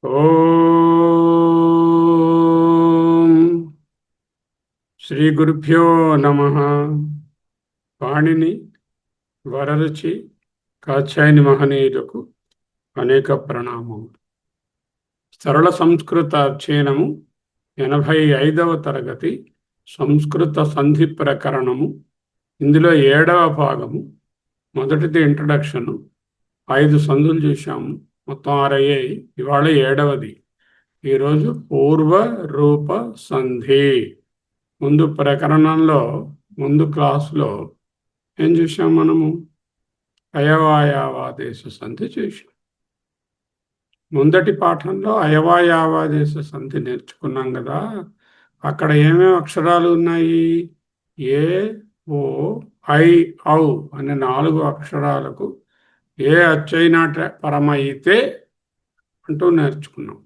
ఓం శ్రీ గురుభ్యో నమః. పాణిని, వరరుచి, కాత్యాయని మహనీయులకు అనేక ప్రణామములు. సరళ సంస్కృత అధ్యయనము 85వ తరగతి సంస్కృత సంధి ప్రకరణము. ఇందులో 7వ భాగము. మొదటిది ఇంట్రడక్షను. 5 సంధులు చూశాము, మొత్తం 6 అయ్యాయి. ఇవాళ 7వది. ఈరోజు పూర్వ రూప సంధి. ముందు ప్రకరణంలో, ముందు క్లాసులో ఏం చూసాం మనము? అయవాయావాదేశ సంధి చూసాం. ముందటి పాఠంలో అయవాయావాదేశ సంధి నేర్చుకున్నాం కదా. అక్కడ ఏమేమి అక్షరాలు ఉన్నాయి? ఏ, ఓ, ఐ, ఔ అనే 4 అక్షరాలకు ఏ అచ్చైనా పరమైతే అంటూ నేర్చుకున్నాం.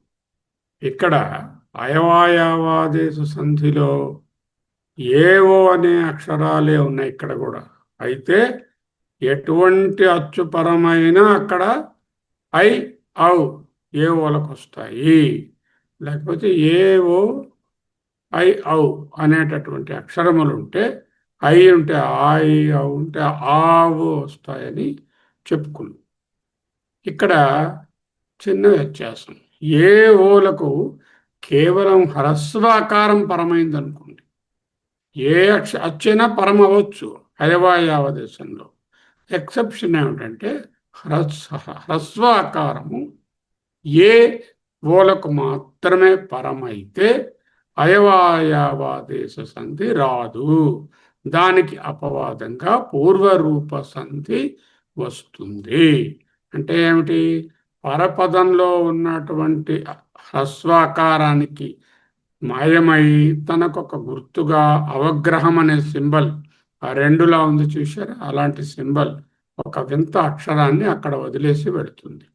ఇక్కడ అయవాయావాదేశ సంధిలో ఏవో అనే అక్షరాలే ఉన్నాయి ఇక్కడ కూడా. అయితే ఎటువంటి అచ్చుపరమైనా అక్కడ ఐ, ఔ, ఏ ఓలకు వస్తాయి. లేకపోతే ఏవో ఐ, ఔ అనేటటువంటి అక్షరములు ఉంటే, ఐ ఉంటే ఐ, ఔ ఉంటే ఆవు వస్తాయని చెప్పుకున్నాం. ఇక్కడ చిన్న వ్యత్యాసం. ఏ ఓలకు కేవలం హ్రస్వాకారం పరమైంది అనుకోండి. ఏ అచ్చైనా పరం అవ్వచ్చు అయవాయావదేశంలో. ఎక్సెప్షన్ ఏమిటంటే హ్రస్వాకారము ఏ ఓలకు మాత్రమే పరమైతే అయవాయావాదేశ సంధి రాదు. దానికి అపవాదంగా పూర్వరూప సంధి వస్తుంది. అంటే ఏమిటి? పరపదంలో ఉన్నటువంటి హ్రస్వాకారానికి మాయమై తనకొక గుర్తుగా అవగ్రహం అనే సింబల్, ఆ 2లా ఉంది చూశారా, అలాంటి సింబల్ ఒక వింత అక్షరాన్ని అక్కడ వదిలేసి పెడుతుంది.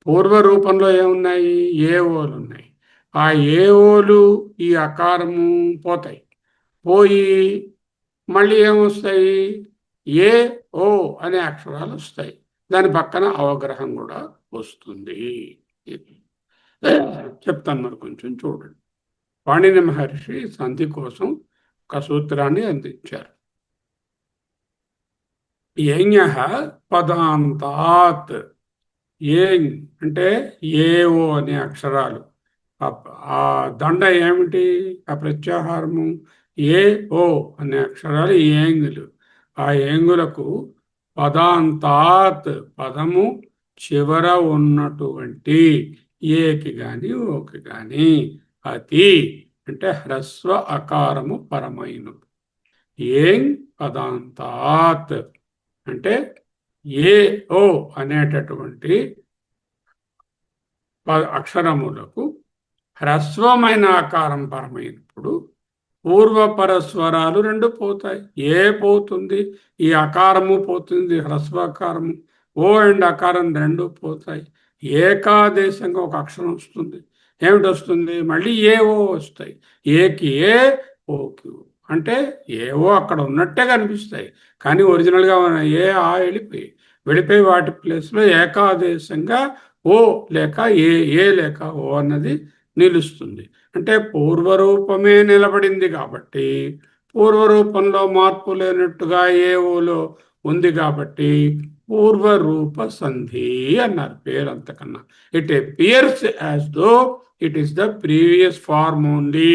పూర్వ రూపంలో ఏమున్నాయి? ఏ ఓలు ఉన్నాయి. ఆ ఏ ఓలు ఈ అకారము పోతాయి. పోయి మళ్ళీ ఏమొస్తాయి? ఏ, ఓ అనే అక్షరాలు వస్తాయి. దాని పక్కన అవగ్రహం కూడా వస్తుంది. చెప్తాను మరి, కొంచెం చూడండి. పాణిని మహర్షి సంధి కోసం ఒక సూత్రాన్ని అందించారు. ఏఞః పదాంతాత్. ఏం అంటే ఏవో అనే అక్షరాలు. ఆ దండ ఏమిటి? ఆ ప్రత్యాహారము ఏ, ఓ అనే అక్షరాలు ఏంగులు. ఆ ఏంగులకు పదాంతాత్ పదము చివర ఉన్నటువంటి ఏకి గాని ఓకి గాని అతి అంటే హ్రస్వ అకారము పరమైనది. ఏం పదాంతాత్ అంటే ఏ, ఓ అనేటటువంటి అక్షరములకు హ్రస్వమైన ఆకారం పరమైనప్పుడు పూర్వపరస్వరాలు 2 పోతాయి. ఏ పోతుంది, ఈ అకారము పోతుంది, హ్రస్వాకారము. ఓ అండ్ అకారం 2 పోతాయి. ఏకాదేశంగా ఒక అక్షరం వస్తుంది. ఏమిటి వస్తుంది? మళ్ళీ ఏవో వస్తాయి. ఏకి ఏ, ఓకి ఓ. అంటే ఏవో అక్కడ ఉన్నట్టే కనిపిస్తాయి, కానీ ఒరిజినల్గా ఏ ఆ వెళ్ళిపోయి వాటి ప్లేస్లో ఏకాదేశంగా ఓ లేక ఏ లేక ఓ అన్నది నిలుస్తుంది. అంటే పూర్వరూపమే నిలబడింది కాబట్టి, పూర్వరూపంలో మార్పు లేనట్టుగా ఏ ఓలో ఉంది కాబట్టి పూర్వరూప సంధి అన్నారు పేరు. అంతకన్నా it appears as though it is the previous form only.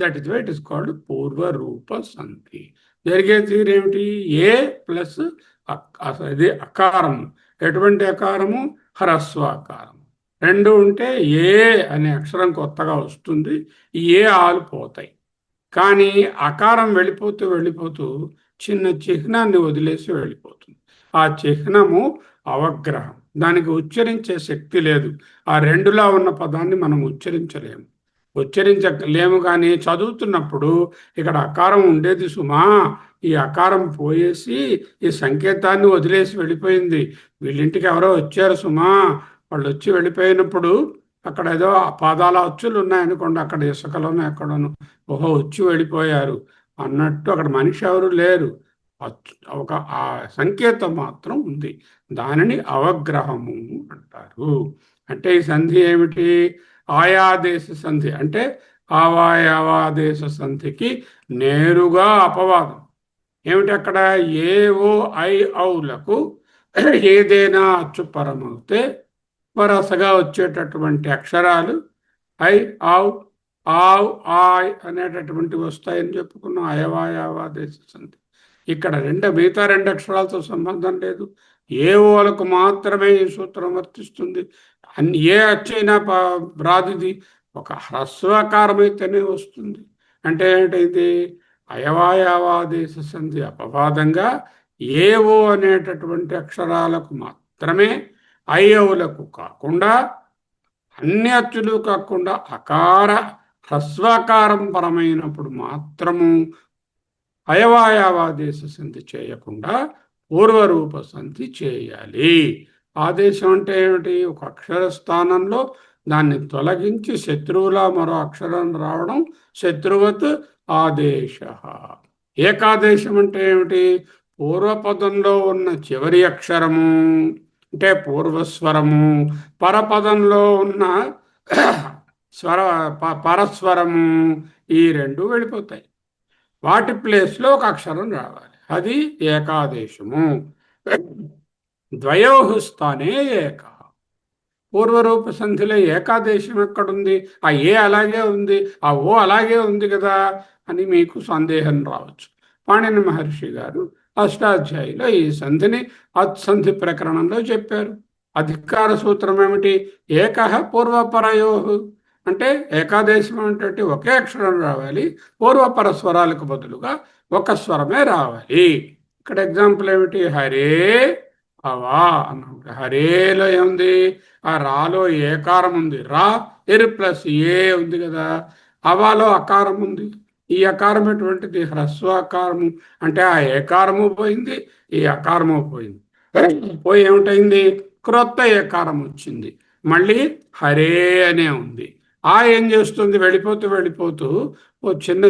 That is why it is called పూర్వరూప సంధి. జరిగే తీరు ఏమిటి? ఏ ప్లస్ ఇది అకారము. ఎటువంటి అకారము? హ్రస్వాకారం. 2 ఉంటే ఏ అనే అక్షరం కొత్తగా వస్తుంది. ఏ ఆలు పోతాయి. కానీ అకారం వెళ్ళిపోతూ చిన్న చిహ్నాన్ని వదిలేసి వెళ్ళిపోతుంది. ఆ చిహ్నము అవగ్రహం. దానికి ఉచ్చరించే శక్తి లేదు. ఆ 2లా ఉన్న పదాన్ని మనం ఉచ్చరించలేము. కానీ చదువుతున్నప్పుడు ఇక్కడ అకారం ఉండేది సుమా, ఈ అకారం పోయేసి ఈ సంకేతాన్ని వదిలేసి వెళ్ళిపోయింది. వీళ్ళింటికి ఎవరో వచ్చారు సుమా, వాళ్ళు వచ్చి వెళ్ళిపోయినప్పుడు అక్కడ ఏదో పాదాల అచ్చులు ఉన్నాయనుకోండి, అక్కడ ఇసుకలోనూ ఎక్కడోనూ, ఓహో వచ్చి వెళ్ళిపోయారు అన్నట్టు అక్కడ మనిషి ఎవరు లేరు. ఒక ఆ సంకేతం మాత్రం ఉంది. దానిని అవగ్రహము అంటారు. అంటే ఈ సంధి ఏమిటి? ఆయాదేశ సంధి అంటే అవయవాదేశ సంధికి నేరుగా అపవాదం. ఏమిటి అక్కడ? ఏ ఓ ఐ ఔలకు ఏదైనా అచ్చు పరమవుతే వరసగా వచ్చేటటువంటి అక్షరాలు ఐ ఆవ్ ఆవ్ ఆయ్ అనేటటువంటివి వస్తాయని చెప్పుకున్నాం. అయవాయవాదేశ సంధి. ఇక్కడ మిగతా రెండు అక్షరాలతో సంబంధం లేదు. ఏ ఓలకు మాత్రమే ఈ సూత్రం వర్తిస్తుంది. ఏ అచ్చైనా రాదిది ఒక హ్రస్వకారమైతేనే వస్తుంది. అంటే ఏంటైతే అయవాయవాదేశ సంధి అపవాదంగా ఏవో అనేటటువంటి అక్షరాలకు మాత్రమే అయ్యవులకు కాకుండా అన్ని అచ్చులు కాకుండా అకార హ్రస్వకారం పరమైనప్పుడు మాత్రము అయవాయవాదేశ సంధి చేయకుండా పూర్వరూప సంధి చేయాలి. ఆదేశం అంటే ఏమిటి? ఒక అక్షర స్థానంలో దాన్ని తొలగించి శత్రువులా మరో అక్షరం రావడం శత్రువత్ ఆదేశ. ఏకాదేశం అంటే ఏమిటి? పూర్వపదంలో ఉన్న చివరి అక్షరము అంటే పూర్వస్వరము, పరపదంలో ఉన్న స్వర పరస్వరము, ఈ రెండు వెళ్ళిపోతాయి. వాటి ప్లేస్లో ఒక అక్షరం రావాలి. అది ఏకాదేశము. ద్వయోస్థానే ఏక. పూర్వరూప సంధిలో ఏకాదేశం ఎక్కడుంది? ఆ ఏ అలాగే ఉంది, ఆ ఓ అలాగే ఉంది కదా అని మీకు సందేహం రావచ్చు. పాణిని మహర్షి గారు అష్టాధ్యాయిలో ఈ సంధిని అత్సంధి ప్రకరణంలో చెప్పారు. అధికార సూత్రం ఏమిటి? ఏకః పూర్వపరయో అంటే ఏకాదేశం అంటే ఒకే అక్షరం రావాలి, పూర్వపర స్వరాలకు బదులుగా ఒక స్వరమే రావాలి. ఇక్కడ ఎగ్జాంపుల్ ఏమిటి? హరే అవా అన్నమాట. హరేలో ఏముంది? ఆ రాలో ఏకారం ఉంది, రా ఎర్ ప్లస్ ఏ ఉంది కదా. అవాలో అకారం ఉంది. ఈ అకారం ఎటువంటిది? హ్రస్వాకారము. అంటే ఆ ఏకారము పోయింది, ఈ అకారము పోయింది. పోయి ఏమిటైంది? క్రొత్త ఏకారం వచ్చింది. మళ్ళీ హరే అనే ఉంది. ఆ ఏం చేస్తుంది? వెళ్ళిపోతూ వెళ్ళిపోతూ ఓ చిన్న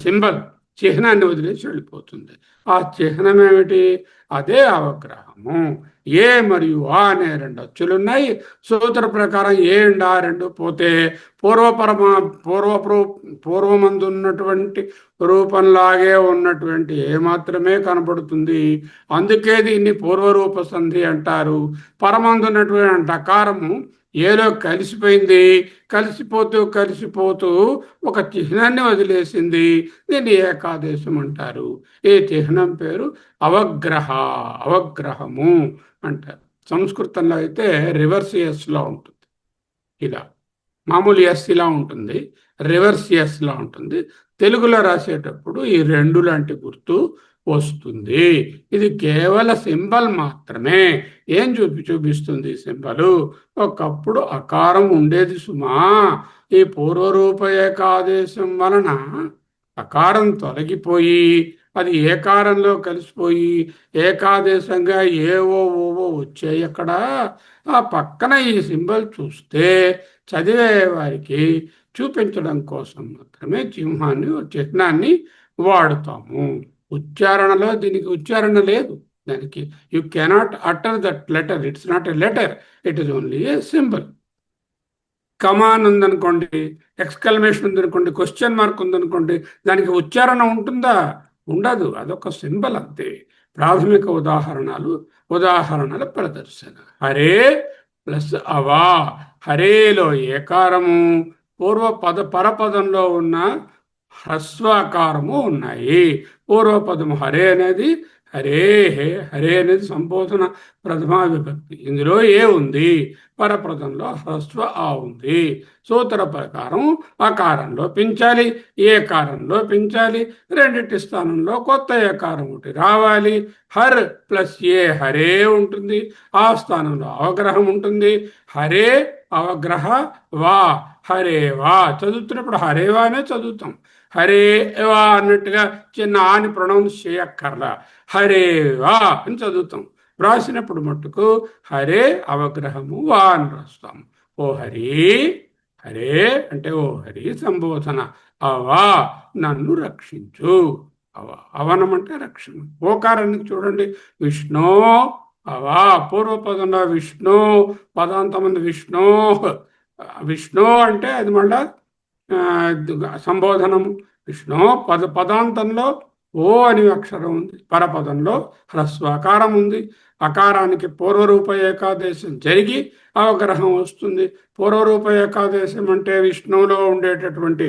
సింబల్ చిహ్నాన్ని వదిలేసి వెళ్ళిపోతుంది. ఆ చిహ్నం ఏమిటి? అదే అవగ్రహము. ఏ మరియు ఆ అనే రెండు అచ్చులున్నాయి. సూత్ర ప్రకారం ఏ అండ్ ఆ రెండు పోతే పూర్వమందు ఉన్నటువంటి రూపంలాగే ఉన్నటువంటి ఏ మాత్రమే కనబడుతుంది. అందుకే దీన్ని పూర్వరూప సంధి అంటారు. పరమందున్నటువంటి అకారము ఏలో కలిసిపోయింది. కలిసిపోతూ కలిసిపోతూ ఒక చిహ్నాన్ని వదిలేసింది. దీన్ని ఏకాదేశం అంటారు. ఈ చిహ్నం పేరు అవగ్రహము అంటారు. సంస్కృతంలో అయితే రివర్స్ ఎస్లా ఉంటుంది. ఇలా మామూలు ఎస్ ఇలా ఉంటుంది, రివర్స్ ఎస్లా ఉంటుంది. తెలుగులో రాసేటప్పుడు ఈ రెండు లాంటి గుర్తు వస్తుంది. ఇది కేవల సింబల్ మాత్రమే. ఏం చూపిస్తుంది సింబలు? ఒకప్పుడు అకారం ఉండేది సుమా. ఈ పూర్వరూప ఏకాదేశం వలన అకారం తొలగిపోయి అది ఏకారంలో కలిసిపోయి ఏకాదేశంగా ఏవో ఓవో వచ్చాయి. అక్కడ ఆ పక్కన ఈ సింబల్ చూస్తే చదివే వారికి చూపించడం కోసం మాత్రమే చిహ్నాన్ని వాడుతాము. ఉచ్చారణలో దీనికి ఉచ్చారణ లేదు. దానికి you cannot utter that letter. It's not a letter, it is only a symbol. Comma ఉందనుకోండి, ఎక్స్కలమేషన్ ఉందనుకోండి, క్వశ్చన్ మార్క్ ఉందనుకోండి, దానికి ఉచ్చారణ ఉంటుందా? ఉండదు. అదొక సింబల్ అంతే. ప్రాథమిక ఉదాహరణల ప్రదర్శన. హరే ప్లస్ అవా. హరేలో ఏకారము, పరపదంలో ఉన్న హ్రస్వాకారము ఉన్నాయి. పూర్వపదము హరే అనేది హరే అనేది సంబోధన ప్రథమా విభక్తి. ఇందులో ఏ ఉంది? పరపదంలో హ్రస్వ ఆ ఉంది. సూత్ర ప్రకారం అకారంలో పెంచాలి, ఏకారంలో పెంచాలి. రెండింటి స్థానంలో కొత్త ఏకారం ఒకటి రావాలి. హర్ ప్లస్ ఏ హరే ఉంటుంది. ఆ స్థానంలో అవగ్రహం ఉంటుంది. హరే అవగ్రహ వా. హరే వా చదువుతున్నప్పుడు హరేవానే చదువుతాం. హరేవా అన్నట్టుగా చిన్న ఆని ప్రొనౌన్స్ చేయక్కర్లా. హరేవా అని చదువుతాం. వ్రాసినప్పుడు మట్టుకు హరే అవగ్రహము వా అని రాస్తాము. ఓ హరి, హరే అంటే ఓ హరి సంబోధన. అవా నన్ను రక్షించు. అవ. అవనం అంటే రక్షణ. ఓకారానికి చూడండి, విష్ణు అవా పూర్వపదంలో విష్ణు, పదాంతం ఉంది విష్ణు. విష్ణు అంటే అది మళ్ళా సంబోధనం. విష్ణు పదాంతంలో ఓ అని అక్షరం ఉంది, పరపదంలో హ్రస్వకారం ఉంది. అకారానికి పూర్వరూప ఏకాదేశం జరిగి అవగ్రహం వస్తుంది. పూర్వరూప ఏకాదేశం అంటే విష్ణువులో ఉండేటటువంటి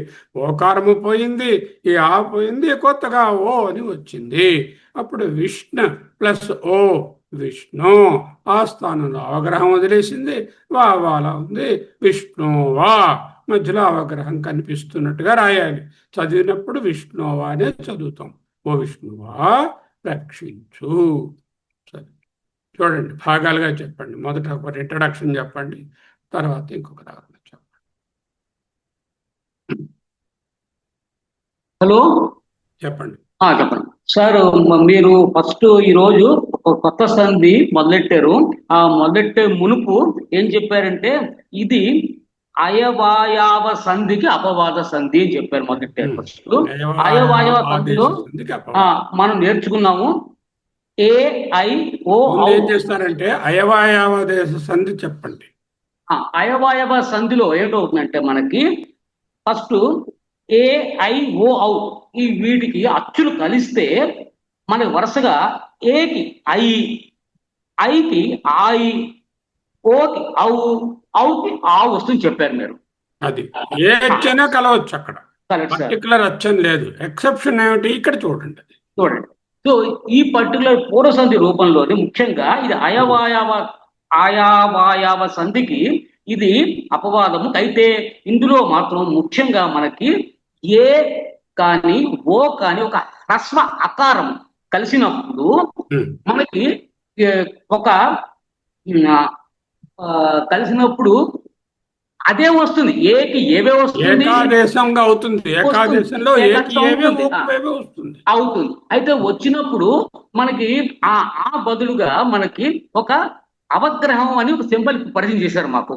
ఓకారము పోయింది, ఈ ఆ పోయింది, కొత్తగా ఓ అని వచ్చింది. అప్పుడు విష్ణు ప్లస్ ఓ విష్ణు. ఆ స్థానంలో అవగ్రహం వదిలేసింది, వాలా ఉంది, విష్ణువా మధ్యలో అవగ్రహం కనిపిస్తున్నట్టుగా రాయాలి. చదివినప్పుడు విష్ణువా అనే చదువుతాం. ఓ విష్ణువా రక్షించు. సరే, చూడండి, భాగాలుగా చెప్పండి. మొదట ఒక ఇంట్రడక్షన్ చెప్పండి, తర్వాత ఇంకొక దాని చెప్పండి. హలో, చెప్పండి. చెప్పండి సార్. మీరు ఫస్ట్ ఈరోజు ఒక కొత్త సంధి మొదలెట్టారు. ఆ మొదలెట్టే మునుపు ఏం చెప్పారంటే ఇది అయవాయావ సంధికి అపవాద సంధి అని చెప్పారు. మొదలెట్టారు ఫస్ట్. అయవాయవ సంధిలో మనం నేర్చుకున్నాము AIO. ఏం చేస్తారంటే అయవాయావదేశ సంధి చెప్పండి. అయవాయవ సంధిలో ఏంటవుతుందంటే మనకి ఫస్ట్ AIO ఈ వీటికి అచ్చులు కలిస్తే మనకి వరుసగా ఏకి ఐకి ఆయి, ఓకి ఔకి ఆ వస్తుంది చెప్పారు మీరు. అది ఏ అచ్చైనా కలవచ్చు, అక్కడ పర్టికులర్ అచ్చం లేదు. ఎక్సెప్షన్ ఏమిటి ఇక్కడ చూడండి. సో ఈ పర్టికులర్ పూర్వసంధి రూపంలోని ముఖ్యంగా ఇది అయవాయవ సంధికి ఇది అపవాదము. అయితే ఇందులో మాత్రం ముఖ్యంగా మనకి ఏ కానీ ఓ కానీ ఒక హ్రస్వ అకారం కలిసినప్పుడు మనకి ఒక కలిసినప్పుడు అదే వస్తుంది. ఏకి ఏవే వస్తుంది, ఏకాదేశంగా అవుతుంది. ఏకాదేశంలో అవుతుంది. అయితే వచ్చినప్పుడు మనకి ఆ బదులుగా మనకి ఒక అవగ్రహం అని ఒక సింబల్ పరిచయం చేశారు మాకు.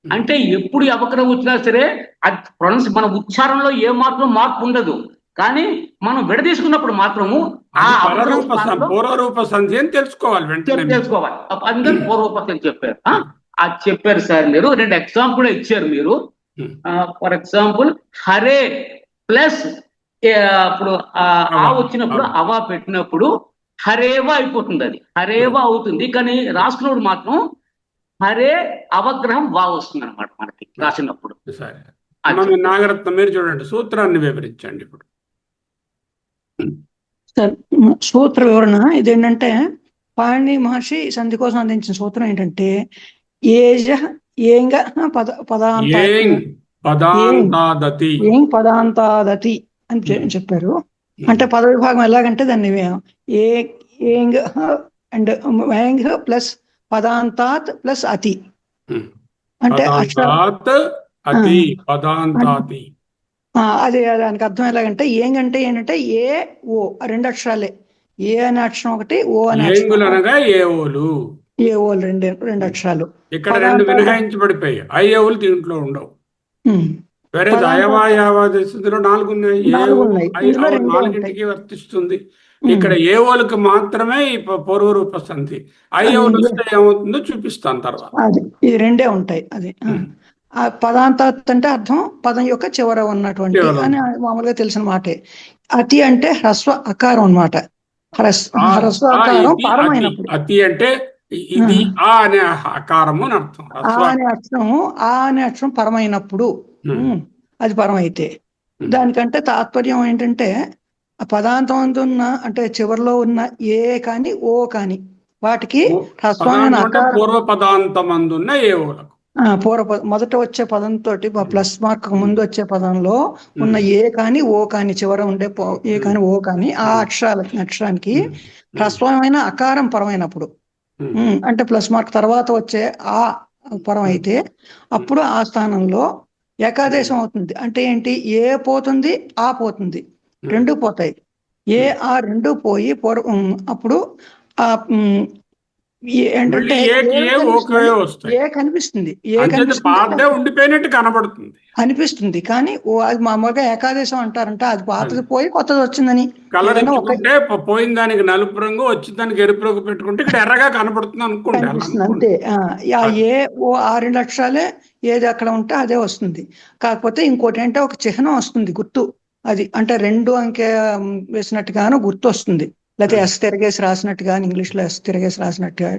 అంటే ఎప్పుడు అవగ్రహం వచ్చినా సరే అది మన ఉచ్చారణలో ఏ మాత్రం మార్పు ఉండదు, కానీ మనం విడదీసుకున్నప్పుడు మాత్రము పూర్వరూప సంధి అని తెలుసుకోవాలి. అందుకని పూర్వరూప సంధి చెప్పారు. అది చెప్పారు సార్. మీరు 2 ఎగ్జాంపుల్ కూడా ఇచ్చారు మీరు. ఫర్ ఎగ్జాంపుల్ హరే ప్లస్ అప్పుడు ఆ వచ్చినప్పుడు అవా పెట్టినప్పుడు హరేవా అయిపోతుంది. అది హరేవా అవుతుంది, కానీ రాసుకున్నప్పుడు మాత్రం హరే అవగ్రహం వా వస్తుంది అనమాట మనకి రాసినప్పుడు. నాగరత్న మీరు చూడండి, సూత్రాన్ని వివరించండి ఇప్పుడు. సూత్ర వివరణ ఇదేంటంటే పాణిని మహర్షి సంధి కోసం అందించిన సూత్రం ఏంటంటే ఏజ ఏంగ పదాంతాదతి అని చెప్పారు. అంటే పద విభాగం ఎలాగంటే దాన్ని ఏంగ్ అండ్ వేంగ్ ప్లస్ పదాంతాత్ ప్లస్ అతి అంటే అది దానికి అర్థం ఎలాగంటే ఏంగంటే ఏంటంటే ఏ ఓ 2 అక్షరాలే. ఏ అనే అక్షరం ఒకటి, ఓ అనే ఏఓలు 2 అక్షరాలు. ఇక్కడ 2 మినహాయించబడిపోయి ఐఏవులు దీంట్లో ఉండవు. వేరే అయవాయావదేశంలో 4 ఉన్నాయి. 4కి వర్తిస్తుంది. ఇక్కడ ఏఓలకు మాత్రమే ఈ పూర్వరూప సంధి. ఐఏవులు వస్తే ఏమవుతుందో చూపిస్తాను తర్వాత. ఈ 2 ఉంటాయి. అది ఆ పదాంతాత్ అంటే అర్థం పదం యొక్క చివర ఉన్నటువంటి అని మామూలుగా తెలిసిన మాటే. అతి అంటే హ్రస్వ అకారం అన్నమాట. హ్రస్వ అకారం పరమైనప్పుడు. అతి అంటే ఇది ఆ అనే అకారము అని అర్థం. ఆ అనే అక్షరం పరమైనప్పుడు అది పరం అయితే. దానికంటే తాత్పర్యం ఏంటంటే ఆ పదాంతం అందున్న అంటే చివరిలో ఉన్న ఏ కానీ ఓ కానీ వాటికి హ్రస్వమైన పూర్వ పదాంతం అందున్న ఏఓలకు మొదట వచ్చే పదంతో ప్లస్ మార్క్ ముందు వచ్చే పదంలో ఉన్న ఏ కానీ ఓ కానీ చివర ఉండే ఏ కానీ ఓ కానీ ఆ అక్షరానికి హ్రస్వమైన అకారం పరమైనప్పుడు అంటే ప్లస్ మార్క్ తర్వాత వచ్చే ఆ పరం అయితే అప్పుడు ఆ స్థానంలో ఏకాదేశం అవుతుంది. అంటే ఏంటి, ఏ పోతుంది ఆ పోతుంది, 2 పోతాయి. ఆ 2 పోయి అప్పుడు ఆ ఏంటంటే మళ్ళీ ఏకి ఏ ఓకే వస్తాయి. ఏ కనిపిస్తుంది, ఏ అంచేత కనిపిస్తుంది పాతదే ఉండిపోయినట్టు కనబడుతుంది. అనిపిస్తుంది. కానీ అది మామూలుగా ఏకాదేశం అంటారంట, అది పాతది అది పోయి కొత్తది వచ్చిందని. కలర్ ఏదైనా ఒక ఇచ్చుకుంటే పోయిన దానికి నలుపు రంగు, వచ్చిన దానికి ఎరుపు రంగు పెట్టుకుంటే ఇక్కడ ఎర్రగా కనబడుతుంది అనుకోండి. అలా కనిపిస్తుంది అనుకోండి. అంతే. అది. ఏ ఓ ఆ 2 అక్షరాలే ఏది అక్కడ ఉంటే అదే వస్తుంది. కాకపోతే ఇంకోటి ఏంటంటే ఒక చిహ్నం వస్తుంది, గుర్తు. అది అంటే 2 అంకె వేసినట్టుగాను గుర్తు వస్తుంది. లేకపోతే ఎస్ తిరగేసి రాసినట్టుగా, ఇంగ్లీష్ లో ఎస్ తిరగేసి రాసినట్టుగా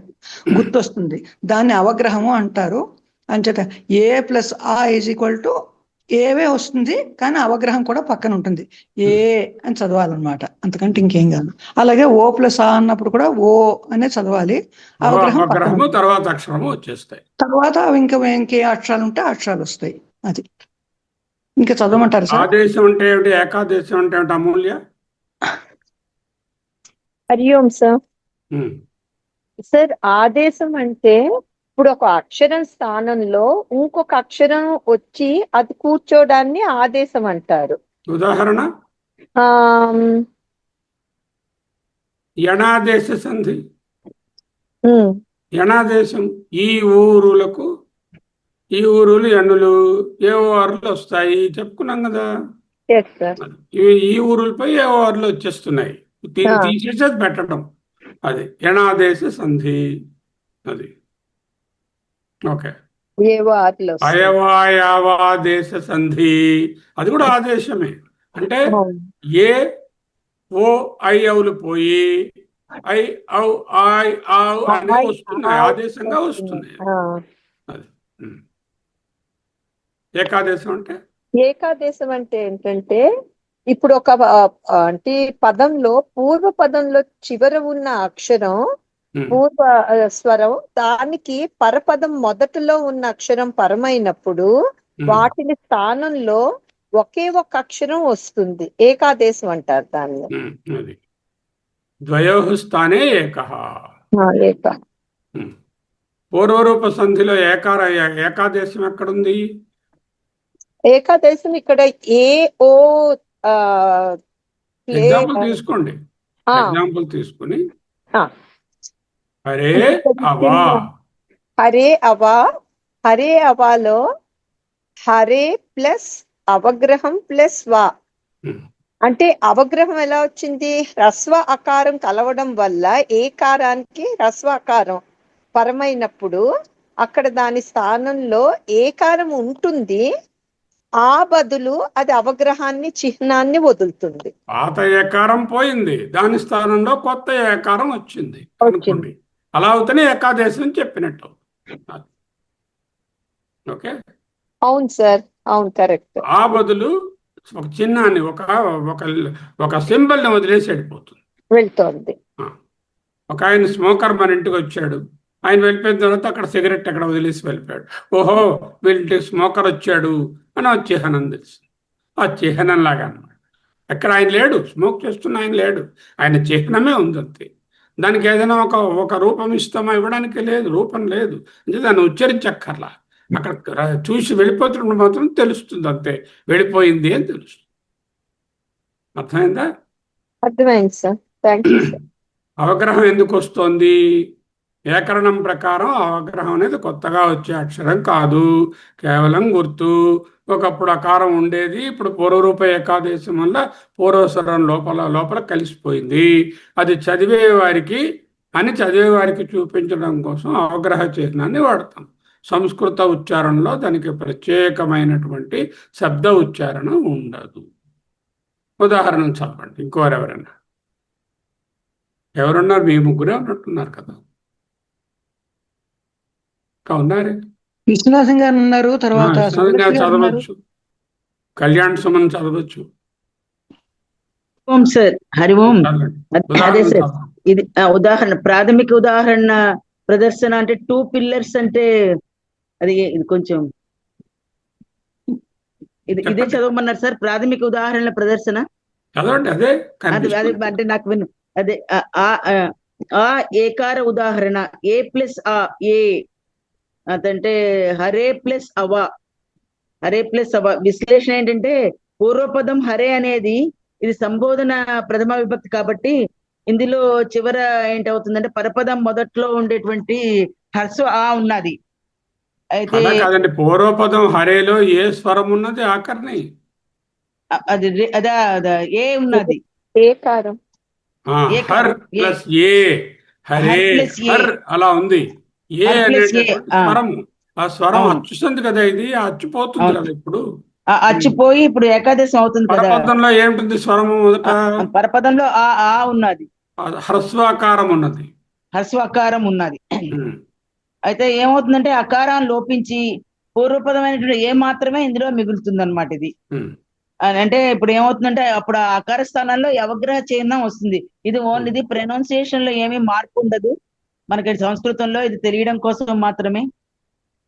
గుర్తు వస్తుంది. దాన్ని అవగ్రహము అంటారు. అంచేత ఏ ప్లస్ ఆ ఈజ్ ఈక్వల్ టు ఏవే వస్తుంది, కానీ అవగ్రహం కూడా పక్కన ఉంటుంది. ఏ అని చదవాలన్నమాట, అంతకంటే ఇంకేం కాదు. అలాగే ఓ ప్లస్ ఆ అన్నప్పుడు కూడా ఓ అనే చదవాలి, అవగ్రహం పక్కన అగ్రహము ఉంటుంది. తర్వాత అక్షరము వచ్చేస్తాయి. తర్వాత ఇంకే అక్షరాలు ఉంటే అక్షరాలు వస్తాయి. అది ఇంకా చదవమంటారు సార్? ఆదేశం అంటే ఏమిటి, ఏకాదేశం అంటే ఏమిటి అమూల్య? హరి ఓం సార్. ఉమ్. సార్ ఆదేశం అంటే ఇప్పుడు ఒక అక్షరం స్థానంలో ఇంకొక అక్షరం వచ్చి అది కూర్చోడాన్ని ఆదేశం అంటారు. ఉదాహరణ ఆమ్, యణాదేశ సంధి. ఉమ్, యణాదేశం ఈ ఊరులకు, ఈ ఊరులు ఎన్నులు ఏ ఓవర్లు వస్తాయి చెప్పుకున్నాం కదా. yes sir. ఇవి ఈ ఊరులపై ఏ ఓవర్లు వచ్చేస్తున్నాయి, ఆ. తీసేసి అది పెట్టడం. అది యణాదేశ సంధి. అది ఓకే. ఏవో ఆటలు వస్తాయి. అయవాయవాదేశ సంధి, అది కూడా ఆదేశమే. అంటే అవును. ఏ ఓ ఐ అవులు పోయి ఐ ఔ ఐ ఆవ్ అనేవి వస్తున్నాయి, ఆదేశంగా వస్తున్నాయి. ఆ. అది ఏకాదేశం అంటే ఏకాదేశం అంటే ఏంటంటే ఇప్పుడు ఒక అంటే పదంలో పూర్వ పదంలో చివర ఉన్న అక్షరం పూర్వ స్వరం, దానికి పరపదం మొదటిలో ఉన్న అక్షరం పరమైనప్పుడు వాటిని స్థానంలో ఒకే ఒక అక్షరం వస్తుంది, ఏకాదేశం అంటారు దాన్ని. అది ద్వయోః స్థానే ఏకః. ఏక పూర్వరూప సంధిలో ఏకాదేశం ఎక్కడుంది? ఏకాదేశం ఇక్కడ ఏ ఓ ఎగ్జాంపుల్ తీసుకోండి. ఎగ్జాంపుల్ తీసుకుని హరే అవా, హరే అవా, హరే అవాలో హరే ప్లస్ అవగ్రహం ప్లస్ వా. అంటే అవగ్రహం ఎలా వచ్చింది? హ్రస్వ అకారం కలవడం వల్ల ఏకారానికి హ్రస్వ అకారం పరమైనప్పుడు అక్కడ దాని స్థానంలో ఏకారం ఉంటుంది, ఆ బదులు అది అవగ్రహాన్ని చిహ్నాన్ని వదులుతుంది. పాత ఏకారం పోయింది, దాని స్థానంలో కొత్త ఏకారం వచ్చింది అనుకోండి. అలా అవుతేనే ఏకాదేశం చెప్పినట్టు. ఓకే, అవును సార్, అవును, కరెక్ట్. ఆ బదులు ఒక చిహ్నాన్ని ఒక సింబల్ని వదిలేసి వెళ్ళిపోతుంది, వెళ్తోంది. ఒక ఆయన స్మోకర్ మన ఇంటికి వచ్చాడు, ఆయన వెళ్ళిపోయిన తర్వాత అక్కడ సిగరెట్ అక్కడ వదిలేసి వెళ్ళిపోయాడు. ఓహో వీళ్ళకి స్మోకర్ వచ్చాడు అని ఆ చిహ్నం తెలుసు. ఆ చిహ్నం లాగా అనమాట. ఎక్కడ ఆయన లేడు, స్మోక్ చేస్తున్న ఆయన లేడు, ఆయన చిహ్నమే ఉంది అంతే. దానికి ఏదైనా ఒక రూపం ఇస్తామా? ఇవ్వడానికి లేదు, రూపం లేదు. అంటే దాన్ని ఉచ్చరించక్కర్లా, అక్కడ చూసి వెళ్ళిపోతున్నప్పుడు మాత్రం తెలుస్తుంది అంతే, వెళ్ళిపోయింది అని తెలుస్తుంది. అర్థమైందా? అర్థమైంది సార్, థ్యాంక్ యూ సార్. అవగ్రహం ఎందుకు వస్తోంది? వ్యాకరణం ప్రకారం అవగ్రహం అనేది కొత్తగా వచ్చే అక్షరం కాదు, కేవలం గుర్తు. ఒకప్పుడు అకారం ఉండేది, ఇప్పుడు పూర్వరూప ఏకాదేశం వల్ల పూర్వస్వరం లోపల కలిసిపోయింది. అది చదివేవారికి చూపించడం కోసం అవగ్రహ చిహ్నాన్ని వాడతాం. సంస్కృత ఉచ్చారణలో దానికి ప్రత్యేకమైనటువంటి శబ్ద ఉచ్చారణ ఉండదు. ఉదాహరణ చెప్పండి, ఇంకోరెవరైనా. ఎవరున్నారు? మీ ముగ్గురే ఉన్నట్టున్నారు కదా. ఉన్నారే. విశ్వనాథం గారు ఉన్నారు, తర్వాత చదవచ్చు, కళ్యాణ్ సుమన్ చదవచ్చు. ఓం సార్, హరి ఓం. అదే సార్, ఇది ఉదాహరణ, ప్రాథమిక ఉదాహరణ ప్రదర్శన అంటే 2 పిల్లర్స్ అంటే అది ఇది కొంచెం ఇదే చదవమన్నారు సార్. ప్రాథమిక ఉదాహరణ ప్రదర్శన చదవండి. అదే అదే అంటే నాకు విను, అదే ఆ ఏకార ఉదాహరణ ఏ ప్లస్ ఆ ఏ అదంటే హరే ప్లస్ అవా, హరే ప్లస్ అవా. విశ్లేషణ ఏంటంటే పూర్వపదం హరే అనేది ఇది సంబోధన ప్రథమ విభక్తి కాబట్టి ఇందులో చివర ఏంటవుతుందంటే పరపదం మొదట్లో ఉండేటువంటి హ్రస్వ ఆ ఉన్నది. అయితే అలా కాదండి, పూర్వపదం హరేలో ఏ స్వరం ఉన్నది ఆఖరిని? అది అదా అదా ఏ ఉన్నది, ఏకారం. ఏ హర్ కారం, ఏ ప్లస్ ఏ, హరే హర్ ప్లస్ ఏ, హర్ అలా ఉంది. ఏ హర్ ప్లస్ ఏ, అనేటటువంటి స్వరము, ఆ స్వరం అవును. అచ్చుతుంది కదా, ఇది అచ్చుపోతుంది అవును. కదా ఇప్పుడు. అచ్చిపోయి ఇప్పుడు ఏకాదశం అవుతుంది కదా. పరపదంలో ఏముంటుంది స్వరము మొదట? పరపదంలో ఆ ఉన్నది, హ్రస్వాకారం ఉన్నది. హ్రస్వకారం ఉన్నది. ఉమ్. అయితే ఏమవుతుందంటే అకారాన్ని లోపించి పూర్వపదమైనటువంటి ఏ మాత్రమే ఇందులో మిగులుతుంది అనమాట. ఇది ఉమ్. అంటే ఇప్పుడు ఏమవుతుందంటే అప్పుడు ఆ అకార స్థానాల్లో అవగ్రహ చిహ్నం వస్తుంది. ఇది ఓన్లీ ఇది ప్రొనౌన్సియేషన్ లో ఏమీ మార్పు ఉండదు. మనకి సంస్కృతంలో ఇది తెలియడం కోసం మాత్రమే.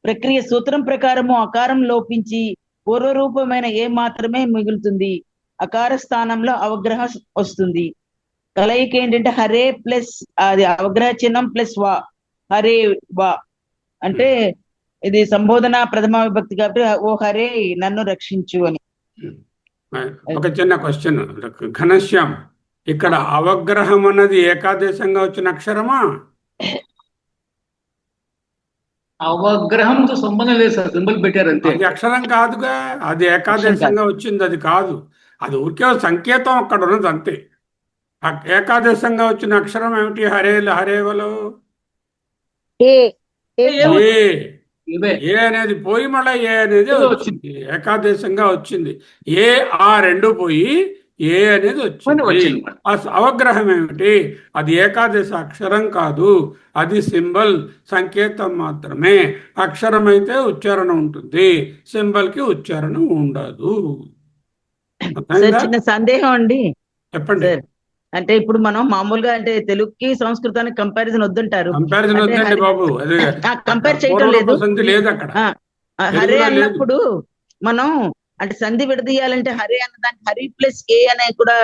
ప్రక్రియ సూత్రం ప్రకారము అకారం లోపించి పూర్వరూపమైన ఏ మాత్రమే మిగులుతుంది. అకార స్థానంలో అవగ్రహ వస్తుంది. కలయిక ఏంటంటే హరే ప్లస్ అది అవగ్రహ చిహ్నం ప్లస్ వా, హరే వా. అంటే ఇది సంబోధన ప్రథమ విభక్తి కాబట్టి ఓ హరే నన్ను రక్షించు అని. ఒక చిన్న క్వశ్చన్ ఘనశ్యామ్, ఇక్కడ అవగ్రహం అన్నది ఏకాదేశంగా వచ్చిన అక్షరమా? అవగ్రహంతో సంబంధం లేదు సార్, సింబల్ పెట్టారు అంతే. అది అక్షరం కాదుగా, అది ఏకాదేశంగా వచ్చింది, అది కాదు. అది ఊరికే సంకేతం అక్కడ ఉన్నది అంతే. ఏకాదేశంగా వచ్చిన అక్షరం ఏమిటి? హరేవలో ఏ ఏ అనేది పోయి మళ్ళీ ఏ అనేది వచ్చింది, ఏకాదేశంగా వచ్చింది. ఏ ఆ రెండు పోయి ఏ అనేది వచ్చింది. ఆ అవగ్రహం ఏమిటి? అది ఏకాదశ అక్షరం కాదు, అది సింబల్, సంకేతం మాత్రమే. అక్షరం అయితే ఉచ్చారణ ఉంటుంది, సింబల్ కి ఉచ్చారణ ఉండదు. చిన్న సందేహం అండి, చెప్పండి. అంటే ఇప్పుడు మనం మామూలుగా అంటే తెలుగుకి సంస్కృతానికి కంపారిజన్ వద్దంటారు. కంపారిజన్ వద్దండి బాబు, కంపేర్ చేయటం లేదు. లేదు అక్కడ. హరే అన్నప్పుడు మనం అంటే సంధి విడదీయాలంటే హరే అన్న దానికి హరి ప్లస్ ఏ అనే కూడా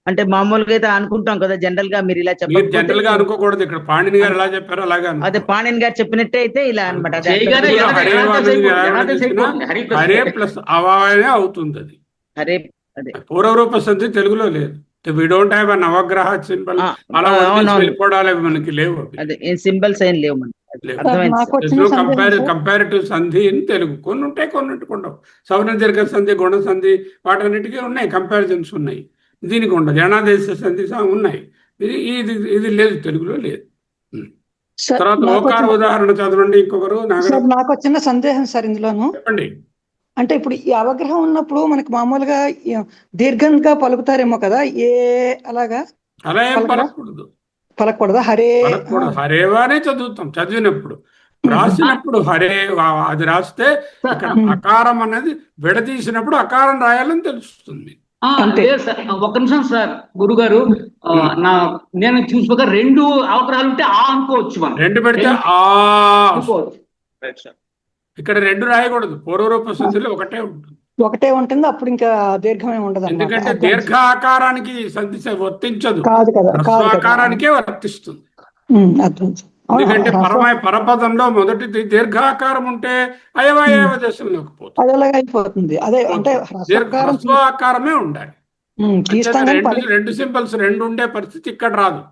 అంటే మామూలుగా అయితే అనుకుంటాం కదా జనరల్ గా. మీరు ఇలా చెప్పారు జనరల్ గా అనుకోకూడదు, ఇక్కడ పాణిని గారు ఎలా చెప్పారు అలాగే అదే పాణిని గారు చెప్పినట్టే అయితే ఇలా అనమాట. హరే ప్లస్ అవానే అవుతుంది. అది హరే అదే పూర్వరూప సంధి తెలుగులో లేదు. వి డోంట్ హ్యావ్ అన్ అవగ్రహ సింబల్, అలా వెళ్ళిపోవడాలి మనకి లేవు. అదే సింబల్స్ ఏం లేవు మనకి. కంపారిటివ్ సంధి ఇన్ తెలుగు కొన్ని ఉంటాయి, కొన్ని ఉండవు. సవర్ణ దీర్ఘ సంధి, గుణ సంధి, వాటన్నిటికీ ఉన్నాయి, కంపారిజన్స్ ఉన్నాయి. దీనికి ఉండదు. జనాదేశ సంధి ఉన్నాయి, ఇది లేదు, తెలుగులో లేదు. తర్వాత ఓకార ఉదాహరణ చదవండి ఇంకొకరు. నాకు వచ్చిన సందేహం సార్ ఇందులోను. చెప్పండి. అంటే ఇప్పుడు ఈ అవగ్రహం ఉన్నప్పుడు మనకి మామూలుగా దీర్ఘంగా పలుకుతారేమో కదా, ఏ అలాగా అలా ఏం పలకూడదు, పలకూడదా? హరే హరేవానే చదువుతాం. చదివినప్పుడు రాసినప్పుడు హరే అది రాస్తే ఇక్కడ అకారం అనేది విడదీసినప్పుడు అకారం రాయాలని తెలుస్తుంది. ఒక్క నిమిషం సార్, గురుగారు నేను చూసుకోక రెండు అవగ్రహాలు ఉంటే ఆ అనుకోవచ్చు మనం. రెండు పెడితే ఆ ఇక్కడ రెండు రాయకూడదు. పూర్వరూప సంధిలో ఒకటే ఉంటుంది, అప్పుడు ఇంకా దీర్ఘమే ఉండదు. ఎందుకంటే దీర్ఘ ఆకారానికి సంధి వర్తించదు, ఆకారానికే వర్తిస్తుంది. ఎందుకంటే పరపదంలో మొదటిది దీర్ఘాకారం ఉంటే అయవయవ దశలోకి పోతుంది, ఆకారమే ఉండాలి. రెండు సింబల్స్ రెండు ఉండే పరిస్థితి ఇక్కడ రాదు.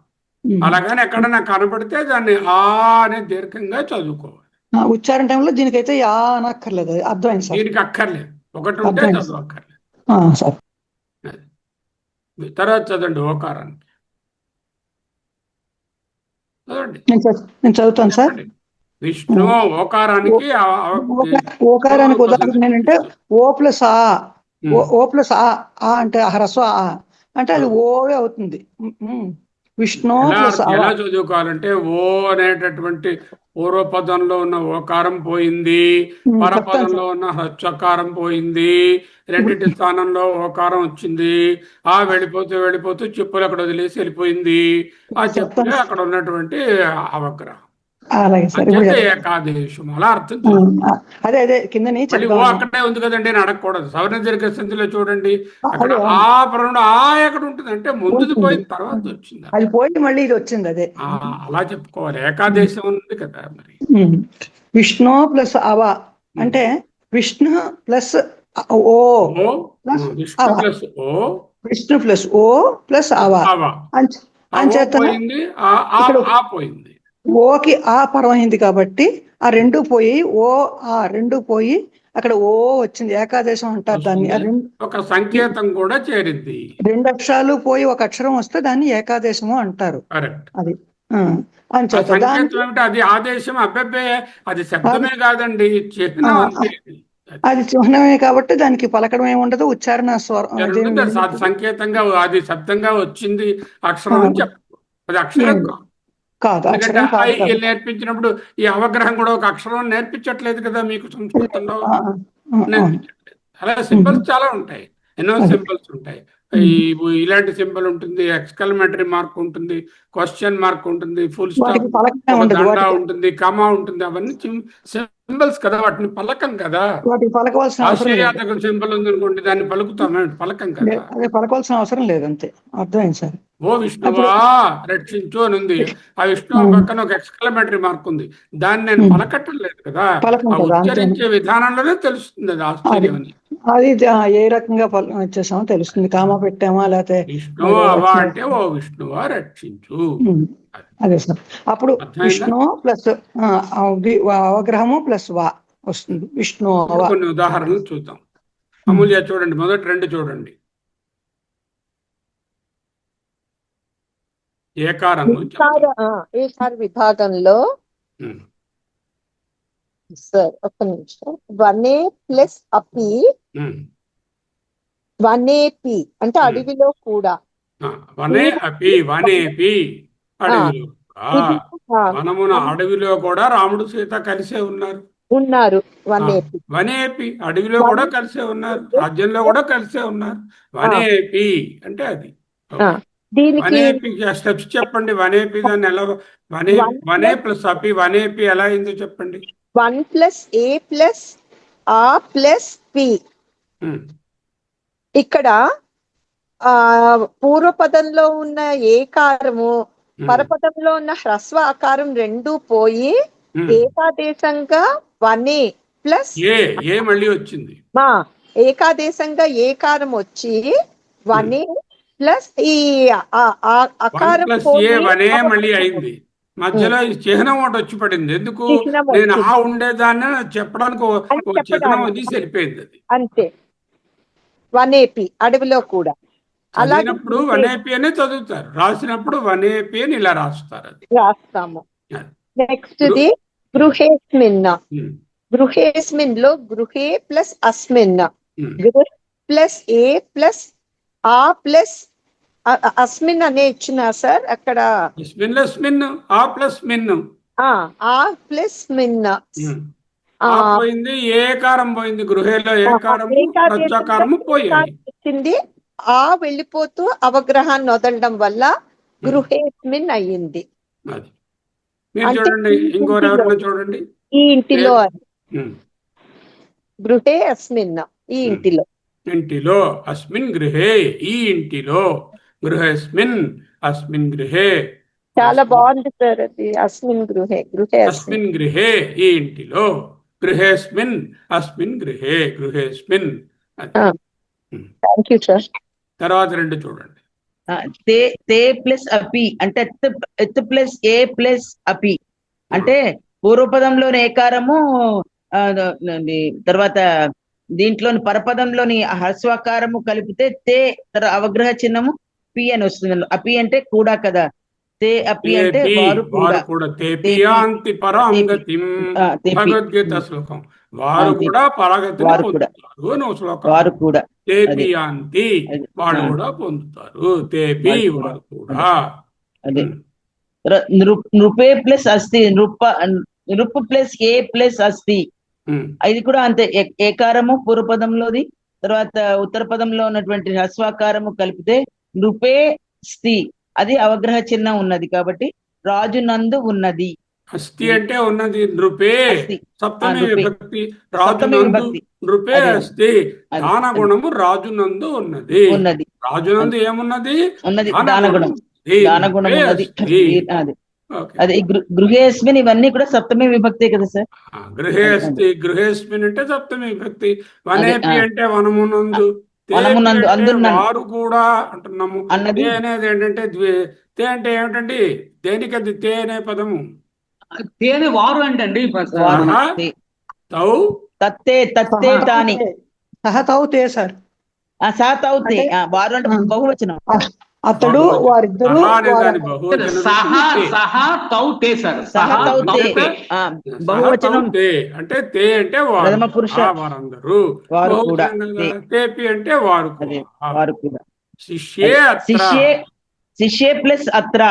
అలాగని ఎక్కడైనా కనబడితే దాన్ని ఆ అనే దీర్ఘంగా చదువుకోవాలి. ఉచ్చారణ టైంలో దీనికైతే ఆ అనక్కర్లేదు, అర్థమైంది సార్. దీనికి అక్కర్లేదు, ఒకటి ఉంటే చదువు అక్కర్లేదు. తర్వాత చదవండి ఓకారానికి. నేను చదువుతాను సార్. విష్ణు ఓకారానికి ఉదాహరణ ఏంటంటే ఓ ప్లస్ ఆ, ఓ ప్లస్ ఆ అంటే హ్రస్వ ఆ అంటే అది ఓవే అవుతుంది. విష్ణు ఎలా చదువుకోవాలంటే ఓ అనేటటువంటి పూర్వపదంలో ఉన్న ఓకారం పోయింది, పరపదంలో ఉన్న హ్రస్వకారం పోయింది, రెండింటి స్థానంలో ఓకారం వచ్చింది. ఆ వెళ్ళిపోతూ చెప్పులు అక్కడ వదిలేసి వెళ్ళిపోయింది. ఆ చెప్పులే అక్కడ ఉన్నటువంటి అవగ్రహం, ఏకాదేశం అలా అర్థం. అదే కింద అక్కడే ఉంది కదండి అని అడగకూడదు. సవర్ణ దీర్ఘ సంధిలో చూడండి, అక్కడ ఆ పరంలో ఆ ఎక్కడ ఉంటుంది అంటే ముందుది పోయిన తర్వాత వచ్చింది, అది పోయి మళ్ళీ ఇది వచ్చింది. అదే అలా చెప్పుకోవాలి. ఏకాదేశం ఉంది కదా మరి. విష్ణు ప్లస్ అవ అంటే విష్ణు ప్లస్ ఓ, విష్ణు ప్లస్ ఓ ప్లస్ అవ ఆ ఓ అంచేత పోయింది, ఆ పోయింది. ఓకి ఆ పరమైంది కాబట్టి ఆ రెండు పోయి ఆ రెండు పోయి అక్కడ ఓ వచ్చింది, ఏకాదేశం అంటారు దాన్ని. ఆ వస్తుంది. ఒక సంకేతం కూడా చేరింది. రెండు అక్షరాలు పోయి ఒక అక్షరం వస్తే దాన్ని ఏకాదేశము అంటారు. కరెక్ట్. అది ఆ అంచేత సంకేతం దానికి ఏమిటి? అది ఆదేశం. అబ్బెబ్బే, అది శబ్దమే కాదండి, చిహ్నం అంతే. అది చిహ్నమే కాబట్టి దానికి పలకడం ఏమి ఉండదు, ఉచ్చారణ ఉంటుంది. అది సంకేతంగా, అది శబ్దంగా వచ్చింది అక్షరం అని చెప్పు. అది అక్షరం కాదు. కాదు, ఎందుకంటే అక్షరం కాదు ఐ నేర్పించినప్పుడు ఈ అవగ్రహం కూడా ఒక అక్షరం నేర్పించట్లేదు కదా మీకు సంస్కృతంలో. నేర్పించట్లేదు. అలా సింబల్స్ చాలా ఉంటాయి, ఎన్నో సింబల్స్ ఉంటాయి. ఇలాంటి సింబల్ ఉంటుంది, ఎక్స్కలమేటరీ మార్క్ ఉంటుంది, క్వశ్చన్ మార్క్ ఉంటుంది, ఫుల్ స్టాప్, ఒక దండ ఉంటుంది, కమా ఉంటుంది. అవన్నీ సింబల్స్ కదా, వాటిని పలకం కదా. వాటికి పలకవలసిన అవసరం లేదు. ఆశయాతక సింబల్ ఉందనుకోండి, దాన్ని పలుకుతాం, పలకం కదా. అదే పలకవలసిన అవసరం లేదు, అంతే. అర్థమైంది సార్. ఓ విష్ణువా రక్షించు అని ఉంది. ఆ విష్ణువు పక్కన ఒక ఎక్స్కలమేటరీ మార్క్ ఉంది, దాన్ని నేను పలకట్టం లేదు కదా. ఆ ఉచ్చరించే విధానంలోనే తెలుస్తుంది అది ఆశ్చర్యం అని. అది ఏ రకంగా వచ్చేసామో తెలుస్తుంది. కామా పెట్టామా లేకపోతే విష్ణు అవా అంటే ఓ విష్ణువా రక్షించు. అదే సార్. అప్పుడు విష్ణు ప్లస్ అవగ్రహము ప్లస్ వా వస్తుంది, విష్ణు. కొన్ని ఉదాహరణలు చూద్దాం. అమూల్య చూడండి, మొదటి రెండు చూడండి. ఏకారం ఏకార విభాగంలో సార్ ఒక్క నిమిషం. వనే ప్లస్ అపి, వనేపి అంటే అడవిలో కూడా. వనే అపి, వనేపి అడవిలో. వనమున అడవిలో కూడా రాముడు సీత కలిసే ఉన్నారు. వనేపి వనేపి అడవిలో కూడా కలిసే ఉన్నారు, రాజ్యంలో కూడా కలిసే ఉన్నారు. వనేపి అంటే అది. వనేపి స్టెప్స్ చెప్పండి. వనేపి దాన్ని ఎలా, వనే ప్లస్ అపి, వనేపి ఎలా అయిందో చెప్పండి. 1 ప్లస్ ఏ ప్లస్ ఆ ప్లస్ పి. ఇక్కడ పూర్వపదంలో ఉన్న ఏకారము, పరపదంలో ఉన్న హ్రస్వ ఆకారం రెండు పోయి ఏకాదేశంగా వనే ప్లస్ ఏ మళ్ళీ వచ్చింది. ఏకాదేశంగా ఏకారం వచ్చి వనే ప్లస్ ఈ అకారం వనే మళ్ళీ అయింది. మధ్యలో ఈ చిహ్నం ఒకటి వచ్చి పడింది. ఎందుకు? నేను ఆ ఉండేదాన్ని చెప్పడానికి ఒక చిహ్నం అది సరిపోయింది. అది అంతే. వనేపి అడవిలో కూడా చదివినప్పుడు వనేపి అనే చదువుతారు, రాసినప్పుడు వనేపి అని ఇలా రాస్తారు. అది రాస్తాము. Next the గృహేస్మిన్. గృహేస్మిన్ లో గృహే ప్లస్ అస్మిన్, గృహ ప్లస్ ఏ ప్లస్ ఆ ప్లస్ అస్మిన్ అనే ఇచ్చిన సార్ అక్కడ. ఆ ప్లస్ మిన్ పోయింది, ఏకారం పోయింది. గృహేలో ఏకారము ప్రత్యాకారము పోయాయి. వచ్చింది. ఆ వెళ్ళిపోతూ అవగ్రహాన్ని వదలడం వల్ల గృహేస్మిన్ అయ్యింది. చూడండి, ఇంకోరు ఎవరైనా చూడండి. ఈ ఇంటిలో గృహే అస్మిన్, ఈ ఇంటిలో. ఇంటిలో అస్మిన్ గృహే, ఈ ఇంటిలో. గృహేస్మిన్ అస్మిన్ గృహే. చాలా బాగుంది సార్ అది. అస్మిన్ గృహే, అస్మిన్ గృహే, ఈ ఇంటిలో. గృహేస్మిన్ అస్మిన్ గృహే, గృహేస్మిన్. Thank you sir. తర్వాత రెండు చూడండి. తే ప్లస్ అపి అంటే ఎత్ ప్లస్ ఏ ప్లస్ అపి అంటే పూర్వపదంలోని ఏకారము, తర్వాత దీంట్లోని పరపదంలోని హ్రస్వాకారము కలిపితే తే అవగ్రహ చిహ్నము పి అని వస్తుంది. అపి అంటే కూడా కదా. తే అపి అంటే వారు కూడా. భగవద్గీత శ్లోకం. వారు కూడా పరగతిని పొందుతారు. వారు కూడా వాళ్ళు కూడా పొందుతారు. తేపి వారు కూడా. అదే నృపే ప్లస్ అస్తి, నృప్ ప్లస్ ఏ ప్లస్ అస్తి, ఇది కూడా అంతే. ఏకారము పూర్వపదంలోది, తర్వాత ఉత్తర పదంలో ఉన్నటువంటి హ్రస్వాకారము కలిపితే నృపే స్థి, అది అవగ్రహ చిహ్నం ఉన్నది కాబట్టి రాజు నందు ఉన్నది. అస్థి అంటే ఉన్నది. నృపే సప్తమి విభక్తి, రాజు నందు. నృపే అస్థి, దాన గుణము రాజు నందు ఉన్నది. రాజునందు ఏమున్నది? దానగుణం ఉన్నది. అదే గృహేస్మిన్, ఇవన్నీ కూడా సప్తమి విభక్తే కదా సార్. గృహేస్మిన్ అంటే సప్తమి విభక్తి. వనేపి అంటే వనమునందు. తేపి అంటే అందున్నాను వారు కూడా అంటున్నాము. అన్నది తే అనేది ఏంటంటే తే అంటే ఏమిటండి? దేనికి అది తే అనే పదము? తేనె వారు అంటండి వారు సహ తే. తౌ తత్తే తత్తే తాని సహతౌతే సార్. సాతౌతే అంటే వారు అంటే బహువచనం. అతడు బహువచనం. వారిద్దరు సహ అనే దాని బహువచనం సహా తే. సహా తౌ తే సార్. సహా సహతౌతే తౌ తే. సహ బహువచనం తౌ తే అంటే తే అంటే వారు, ప్రథమ పురుష వారందరూ. వారు కూడా బహువచనం తే. కదా, తేపి అంటే వారు అదే కూడా. వారు కూడా. శిష్యే అత్ర. శిష్యే ప్లస్ అత్ర.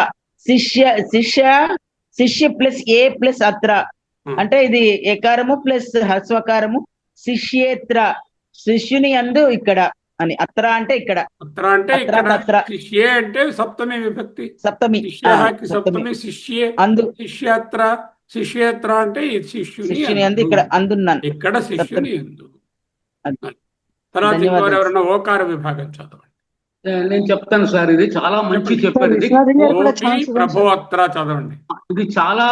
శిష్య ప్లస్ ఏ ప్లస్ అత్ర అంటే ఇది ఎకారము ప్లస్ హస్వకారము. శిష్యేత్ర శిష్యుని అందు ఇక్కడ అని. అత్ర అంటే ఇక్కడ. అత్ర అంటే అత్ర ఇక్కడ. తత్ర శిష్యే అంటే సప్తమి విభక్తి. సప్తమి శిష్యకి సప్తమి సప్తమి శిష్యే. అందు శిష్యత్ర. శిష్యేత్ర అంటే ఈ శిష్యుని శిష్యుని అందు యందు. ఇక్కడ అందున్నాను. ఇక్కడ శిష్యుని యందు. అది. తర్వాత ఇంకోరు ధన్యవాదాలు. ఎవరన్నా ఓకార విభాగం చదవండి. నేను చెప్తాను సార్, ఇది చాలా మంచి చెప్పారు. ఇది విశ్వనాథం గారు కూడా ఓపి ఛాన్స్ ఇవ్వండి ప్రభో సార్. అత్ర చదవండి. ఇది చాలా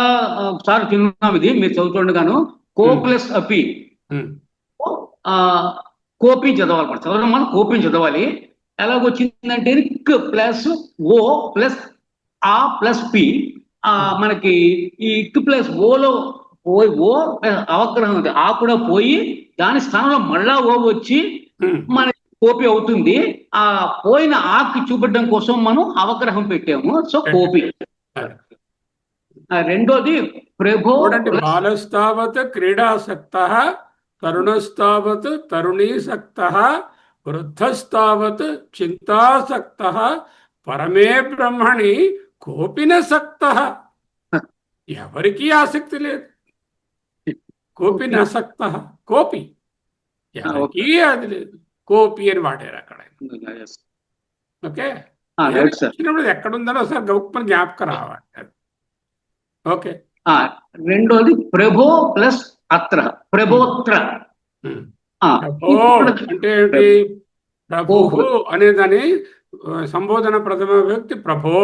సార్ చిన్నాం, ఇది మీరు చదువుతుండగాను. కో ప్లస్ అపి, ఉమ్. ఆ కోపి చదవాలి. మనం చదవడం మనం కోపిని చదవాలి. ఎలాగొచ్చిందంటే క్ ప్లస్ ఓ ప్లస్ ఆ ప్లస్ పి. మనకి ఈ ఇక్ ప్లస్ ఓలో పోయి ఓ అవగ్రహం ఉంది, ఆ కూడా పోయి దాని స్థానంలో మళ్ళా ఓ వచ్చి మనకి కోపి అవుతుంది. ఆ పోయిన ఆకి చూపెట్టడం కోసం మనం అవగ్రహం పెట్టాము. సో కోపి. రెండోది ప్రభో చూడండి, బాలస్తావత్ క్రీడాసక్తః, తరుణస్తావత్ తరుణీసక్తః, వృద్ధస్తావత్ చింతాసక్తః, పరమే బ్రహ్మణి కోపిన సక్తః. ఎవరికీ ఆసక్తి లేదు. కోపి నసక్తః, కోపి ఎవరికీ అది లేదు. కోపి అని వాడారు అక్కడ. ఓకే, వచ్చినప్పుడు ఎక్కడుందో ఒకసారి గౌప్పని జ్ఞాపకం రావాలి. ఓకే. రెండోది ప్రభో ప్లస్ అత్ర, ప్రభోత్ర. అంటే ఏంటి? ప్రభు అనేదాని సంబోధన ప్రథమ వ్యక్తి ప్రభో.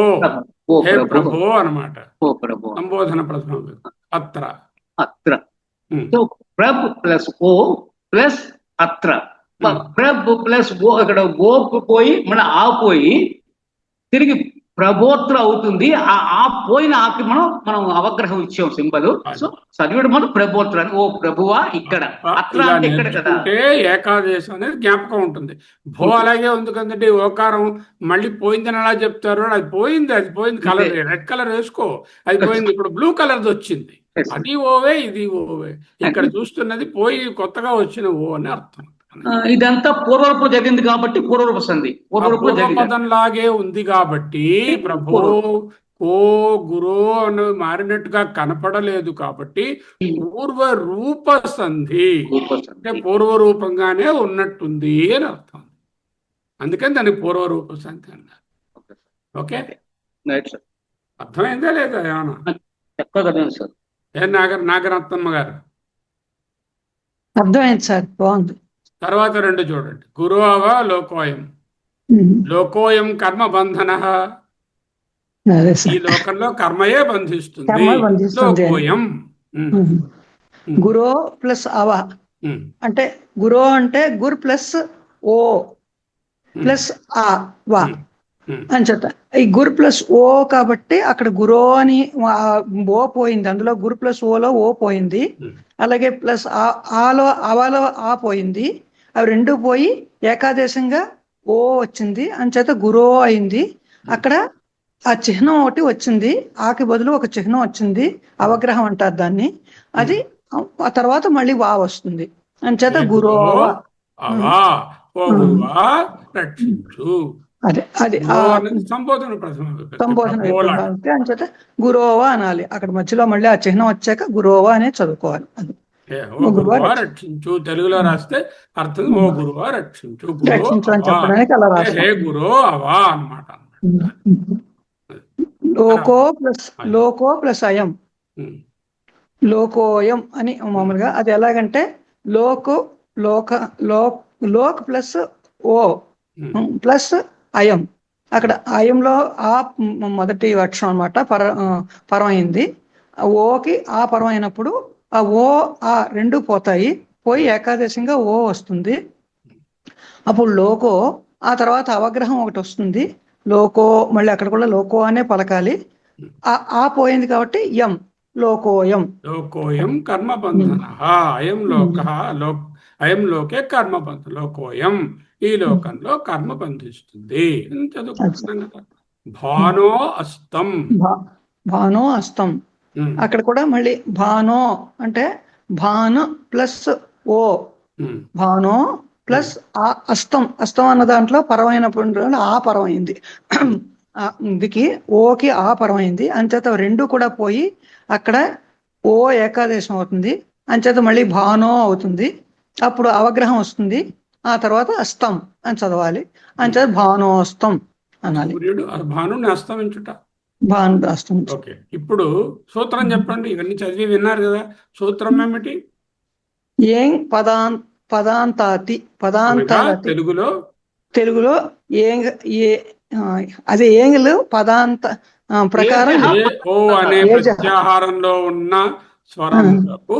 హే ప్రభో అన్నమాట. సంబోధన ప్రథమ వ్యక్తి అత్ర. అత్ర. సో ప్రభ్ ప్లస్ ఓ ప్లస్ అత్ర. ప్రభ్ ప్లస్ ఓ, ఇక్కడ ఓ పోయి మన ఆ పోయి తిరిగి ప్రభోత్ర అవుతుంది. ఆ పోయిన ఆకి మనం అవగ్రహం ఇచ్చాం సింబల్. సో చదివడం మనం ప్రభోత్ర అని. ఓ ప్రభువా ఇక్కడ. అత్ర అంటే ఇక్కడ కదా. ఏకాదేశం అనేది జ్ఞాపకం ఉంటుంది. భో అలాగే ఉంది కదండి. ఓకారం మళ్ళీ పోయిందని అలా చెప్తారు. అది పోయింది కలర్, రెడ్ కలర్ వేసుకో, అది పోయింది. ఇప్పుడు బ్లూ కలర్ వచ్చింది. అది ఓవే, ఇది ఓవే. ఇక్కడ చూస్తున్నది పోయి కొత్తగా వచ్చిన ఓ అని అర్థం. ఇదంతా పూర్వరూపం జరిగింది కాబట్టి పూర్వరూప సంధి. పూర్వపదం లాగే ఉంది కాబట్టి ప్రభో కో గురో అని మారినట్టుగా కనపడలేదు కాబట్టి పూర్వ రూప సంధి అంటే పూర్వరూపంగానే ఉన్నట్టుంది అని అర్థం. అందుకని దానికి పూర్వరూప సంధి అన్నారు. ఓకే, అర్థమైందా లేదా? ఏమన్నా సార్? ఏ నాగరత్నమ్మ గారు అర్థమైంది సార్, బాగుంది. తర్వాత రెండు చూడండి. గురోవ లోకోయం. లోకోయం కర్మ బంధన. ఈ లోకంలో కర్మయే బంధిస్తుంది. లోకోయం. గురో ప్లస్ అవ అంటే గురో అంటే గుర్ ప్లస్ ఓ ప్లస్ ఆ వా అని చెప్తా. ఈ గురు ప్లస్ ఓ కాబట్టి అక్కడ గురో అని ఓ పోయింది. అందులో గురు ప్లస్ ఓలో ఓ పోయింది. అలాగే ప్లస్ ఆలో అవాలో ఆ పోయింది. అవి రెండు పోయి ఏకాదేశంగా ఓ వచ్చింది. అంచేత గురో అయింది. అక్కడ ఆ చిహ్నం ఒకటి వచ్చింది. ఆకి బదులు ఒక చిహ్నం వచ్చింది. అవగ్రహం అంటారు దాన్ని. అది ఆ తర్వాత మళ్ళీ వా వస్తుంది. అంచేత గురోవా. అదే అది సంబోధన అంచేత గురోవా అనాలి. అక్కడ మధ్యలో మళ్ళీ ఆ చిహ్నం వచ్చాక గురోవా అనే చదువుకోవాలి. అది గురువా రక్షించు. తెలుగులో రాస్తే అర్థం ఓ గురువా రక్షించు. రక్షించు అని చెప్పడానికి అలా రాస్తాం. హే గురో అవా అన్నమాట. లోకో ప్లస్ అయం, లోకోయం అని మామూలుగా. అది ఎలాగంటే లోక్ ప్లస్ ఓ ప్లస్ అయం. అక్కడ అయంలో ఆ మొదటి అక్షరం అనమాట పరం అయింది. ఓకి ఆ పరం అయినప్పుడు ఆ ఓ ఆ రెండు పోతాయి. పోయి ఏకాదశంగా ఓ వస్తుంది. అప్పుడు లోకో, ఆ తర్వాత అవగ్రహం ఒకటి వస్తుంది. లోకో, మళ్ళీ అక్కడ కూడా లోకో అనే పలకాలి. ఆ పోయింది కాబట్టి యం, లోకోయం. లోకోయం కర్మబంధన, అయం లోక అయం లోకే కర్మబంధ, లోకోయం ఈ లోకంలో కర్మ బంధిస్తుంది అని చదువుకుంటున్నాం కదా. భానో అస్తం. భానో అస్తం. అక్కడ కూడా మళ్ళీ భానో అంటే భాను ప్లస్ ఓ, భానో ప్లస్ ఆ అస్తం. అస్తం అన్న దాంట్లో పరమైనప్పుడు ఆ పరమైంది, ఇదికి ఓకి ఆ పరమైంది. అంచేత రెండు కూడా పోయి అక్కడ ఓ ఏకాదేశం అవుతుంది. అంచేత మళ్ళీ భానో అవుతుంది. అప్పుడు అవగ్రహం వస్తుంది. ఆ తర్వాత అస్తం అని చదవాలి. అంచేత భానోస్తం అనాలి. సూర్యుడు భానుని అస్తమించుట, భాను అస్తం. ఓకే. ఇప్పుడు సూత్రం చెప్పండి. ఇవన్నీ చదివి విన్నారు కదా, సూత్రం ఏమిటి? ఏం పదాంతాతి, పదాంతాతి తెలుగులో అదే ఏంగులు పదాంత ప్రకారం ఏ ఓ అనే ప్రత్యాహారంలో ఉన్న స్వరములకు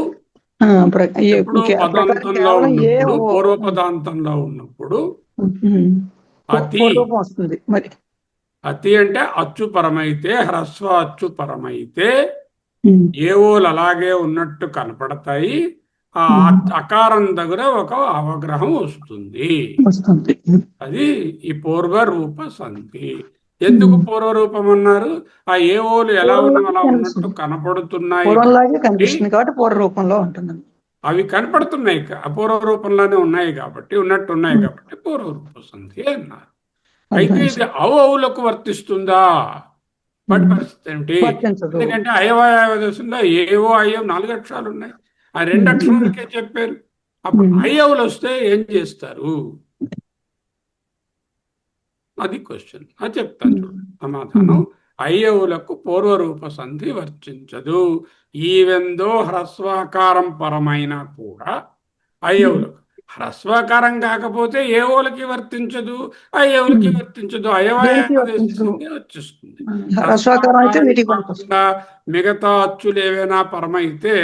ఎప్పుడు పదాంతంలో ఉన్నప్పుడు, పూర్వ పదాంతంలో ఉన్నప్పుడు అతి వస్తుంది. మరి అతి అంటే అచ్చు పరమైతే, హ్రస్వ అచ్చు పరమైతే ఏవోలు అలాగే ఉన్నట్టు కనపడతాయి. ఆ అకారం దగ్గర ఒక అవగ్రహం వస్తుంది. అది ఈ పూర్వ రూప సంధి. ఎందుకు పూర్వ రూపం అన్నారు? ఆ ఏవోలు ఎలా ఉన్నా అలా ఉన్నట్టు కనపడుతున్నాయి కాబట్టి పూర్వ రూపంలో ఉంటుంది. అవి కనపడుతున్నాయి, అపూర్వ రూపంలోనే ఉన్నాయి కాబట్టి, ఉన్నట్టు ఉన్నాయి కాబట్టి పూర్వ రూప సంధి అన్నారు. అయితే ఇది అవులకు వర్తిస్తుందా? వాటి పరిస్థితి ఏమిటి? ఎందుకంటే అయవాదేశంలో ఏవో అయ్యో 4 అక్షరాలు ఉన్నాయి, ఆ 2 అక్షరాలకే చెప్పారు. అప్పుడు అయ్యవులు వస్తే ఏం చేస్తారు? అది క్వశ్చన్. అది చెప్తాను చూడండి సమాధానం. అయ్యవులకు పూర్వరూప సంధి వర్తించదు. ఈవెందో హ్రస్వాకారం పరమైనా కూడా అయ్యవులకు, హ్రస్వాకారం కాకపోతే ఏవోలకి వర్తించదు, అయ్యవులకి వర్తించదు. అయవాదేశ సంధి వచ్చేస్తుంది. మిగతా అచ్చులు ఏవైనా పరమైతే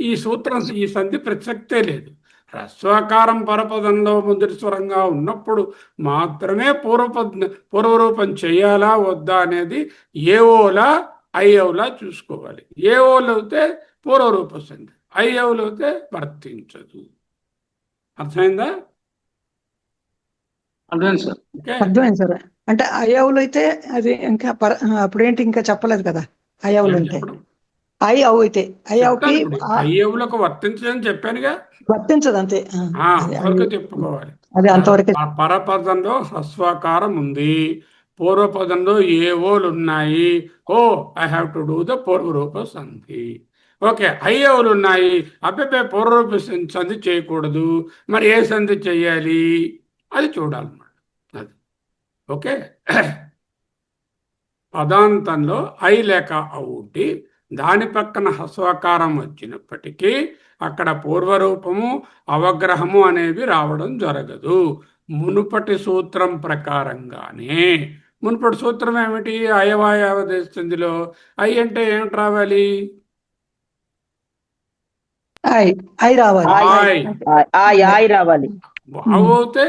ఈ సూత్రం, ఈ సంధి ప్రసక్తే లేదు. హ్రస్వాకారం పరపదంలో మొదటి స్వరంగా ఉన్నప్పుడు మాత్రమే పూర్వరూపం చేయాలా వద్దా అనేది ఏవోలా అయ్యవులా చూసుకోవాలి. ఏవోలు అయితే పూర్వరూప సంధి, అయ్యవులు అయితే వర్తించదు. అర్థమైందా? అర్థమైంది సార్. అంటే అయ్యవులు అయితే అది ఇంకా అప్పుడేంటి ఇంకా చెప్పలేదు కదా. అయ్యవులు అంటే అయితే అయ్యవులకు వర్తించదని చెప్పానుగా, వర్తించదు అంతే. చెప్పుకోవాలి. అది అంతవరకు. పరపదంలో హ్రస్వాకారం ఉంది, పూర్వపదంలో ఏవోలు ఉన్నాయి. I have to do the పూర్వరూప సంధి. ఓకే, అయ్యవులు ఉన్నాయి, అబ్బే పూర్వరూప సంధి చేయకూడదు, మరి ఏ సంధి చెయ్యాలి అది చూడాలన్నమాట. అది ఓకే. పదాంతంలో ఐ లేక అవుటి, దాని పక్కన హ్రస్వాకారం వచ్చినప్పటికీ అక్కడ పూర్వరూపము అవగ్రహము అనేవి రావడం జరగదు. మునుపటి సూత్రం ప్రకారంగానే. మునుపటి సూత్రం ఏమిటి? అయవాయావదేశ సంధిలో ఐ అంటే ఏమిటి రావాలి? రావాలి. అవుతే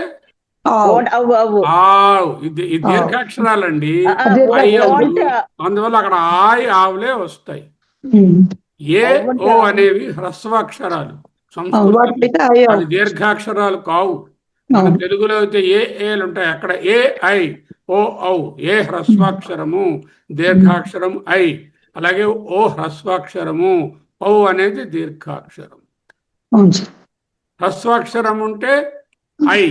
ఈ దీర్ఘాక్షరాలండి, అందువల్ల అక్కడ ఆవులే వస్తాయి. ఏ ఓ అనేవి హ్రస్వాక్షరాలు, సంస్కృతం అది దీర్ఘాక్షరాలు కావు. మన తెలుగులో అయితే ఏలు ఉంటాయి, అక్కడ ఏ ఐ ఓ ఔ. ఏ హ్రస్వాక్షరము, దీర్ఘాక్షరం ఐ. అలాగే ఓ హ్రస్వాక్షరము, ఔ అనేది దీర్ఘాక్షరం. హ్రస్వాక్షరం ఉంటే ఐ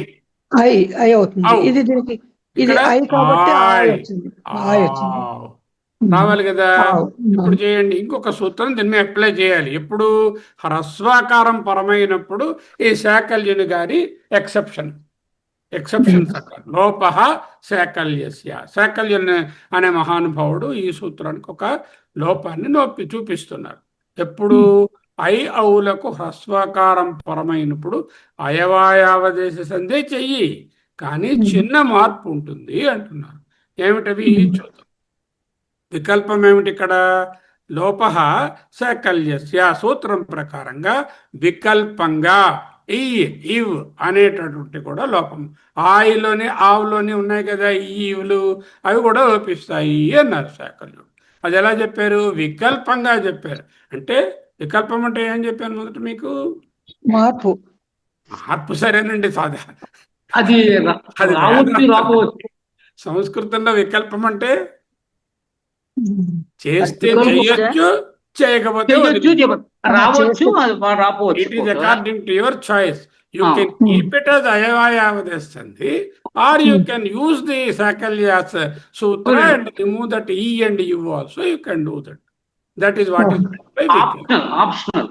రావాలి కదా. ఇప్పుడు చేయండి, ఇంకొక సూత్రం దీన్ని అప్లై చేయాలి. ఎప్పుడు? హ్రస్వాకారం పరమైనప్పుడు ఈ శాకల్యుని గారి ఎక్సెప్షన్ లోప శాకల్యస్య. శాకల్యుని అనే మహానుభావుడు ఈ సూత్రానికి ఒక లోపాన్ని చూపిస్తున్నారు. ఎప్పుడు? ఐ ఔలకు హ్రస్వాకారం పరమైనప్పుడు అయవాయావదేశ సంధి చెయ్యి, కానీ చిన్న మార్పు ఉంటుంది అంటున్నారు. ఏమిటవి చూద్దాం. వికల్పం ఏమిటి ఇక్కడ? లోప శాకల్యస్య సూత్రం ప్రకారంగా వికల్పంగా ఈ ఇవ్ అనేటటువంటి కూడా లోపం. ఆయిలోని ఆవులోని ఉన్నాయి కదా ఈ ఇవులు, అవి కూడా లోపిస్తాయి అన్నారు శాఖలు. అది ఎలా చెప్పారు? వికల్పంగా చెప్పారు. అంటే వికల్పం అంటే ఏం చెప్పాను మొదట మీకు? మార్పు. మార్పు సరేనండి, సాదా అది అది రావచ్చు వేదాంతం. రాకపోవచ్చు. సంస్కృతంలో వికల్పం అంటే చేస్తే వికల్పం చెయ్యొచ్చు, చేయకపోతే చెయ్యొచ్చు చెప్ప- రావచ్చు చేస్తే- అది రాకపోవచ్చు. It is according to your choice. You Ah. can keep it as ayavayavades sandhi, or you can use the Sakalya's sutra and remove that e and u also. You can do that. That is what is meant by vikalpa. Optional.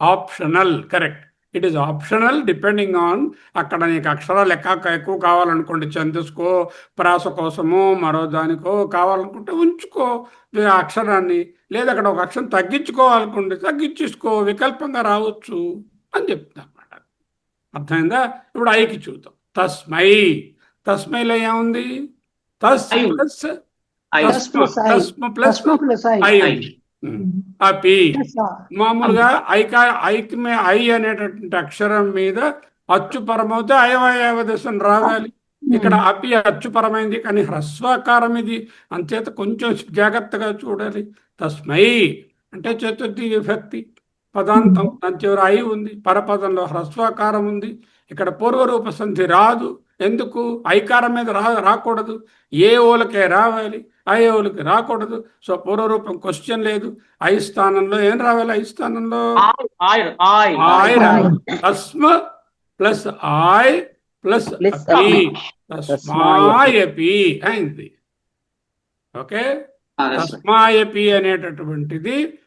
Optional, correct. It is optional depending on అక్కడ నీకు అక్షరాలు ఎక్కువ కావాలనుకోండి, ఛందస్కో ప్రాస కోసమో మరో దానికో కావాలనుకుంటే ఉంచుకో ఆ అక్షరాన్ని, లేదా అక్కడ ఒక అక్షరం తగ్గించుకోవాలనుకుంటే తగ్గించేసుకో, వికల్పంగా రావచ్చు అని చెప్తాం అన్నమాట. అర్థమైందా? ఇప్పుడు ఐకి చూద్దాం. తస్మై, తస్మైలో ఏముంది? తస్ ఐ. ప్లస్ ఐ. తస్మ, తస్మ ప్లస్ తస్మ ప్లస్ ఐ. ఐ ఉంది. అపి ప్లస్ ఆ. మామూలుగా ఐకి ఐ అనేటటువంటి అక్షరం మీద అచ్చు పరమవుతే అయవయవదశం రావాలి. ఇక్కడ అపి అచ్చు పరమైంది కానీ హ్రస్వాకారం ఇది, అంచేత కొంచెం జాగ్రత్తగా చూడాలి. తస్మై అంటే చతుర్థి విభక్తి పదాంతం, దాని చివరి ఐ ఉంది, పరపదంలో హ్రస్వాకారం ఉంది. ఇక్కడ పూర్వరూప సంధి రాదు. ఎందుకు? ఐకారం మీద రాకూడదు, ఏ ఓలకే రావాలి, ఐ ఓలకి రాకూడదు. సో పూర్వరూపం క్వశ్చన్ లేదు. ఐ స్థానంలో ఏం రావాలి? ఐ స్థానంలో ఆయ్ రావాలి. తస్మ ప్లస్ ఆయ్ ప్లస్ Plus అపి, అపి. తస్మాయపి అయింది. ఓకే, తస్మాయపి అనేటటువంటిది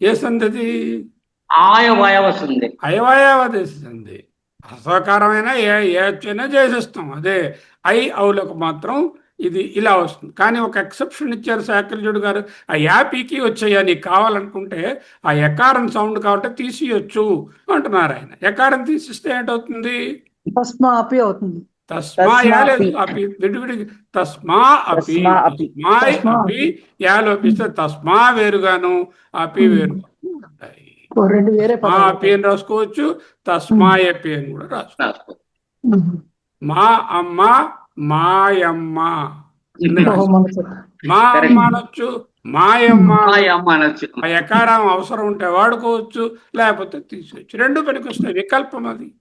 ఏ సంధి? ఆయవయవ సంధి. అయవయవదేశ సంధి. హ్రస్వకారమైనా ఏ అచ్చైనా చేసేస్తాం. అదే ఐ ఔలకు మాత్రం ఇది ఇలా వస్తుంది. కానీ ఒక ఎక్సెప్షన్ ఇచ్చారు శాకల్యుడు గారు. ఆ యాపీకి వచ్చాయా నీకు కావాలనుకుంటే, ఆ ఎకారం సౌండ్ కాబట్టి తీసియొచ్చు అంటున్నారు ఆయన. ఎకారం తీసిస్తే ఏంటవుతుంది? తస్మ అపి అవుతుంది. తస్మా యాలేదు, అపి విడివిడి. తస్మా అపి, తస్మా అపి. తస్మాయ్ తస్మా అపి యాలోపిస్తే తస్మా వేరుగాను అపి వేరుగాను ఉంటాయి. ఓ రెండు వేరే మా పదాలు. అపి అని రాసుకోవచ్చు, తస్మాయపి అని కూడా రాసుకోవచ్చు. మా అమ్మ మాయమ్మ అని ఓహో, రాసుకోవచ్చు. మనసు. మా అమ్మ అనొచ్చు, మాయమ్మ. ఆయమ్మ అనొచ్చు. ఆ ఎకారం అవసరం ఉంటే వాడుకోవచ్చు, లేకపోతే తీసేయచ్చు. రెండు పనికొస్తాయి. వికల్పం అది.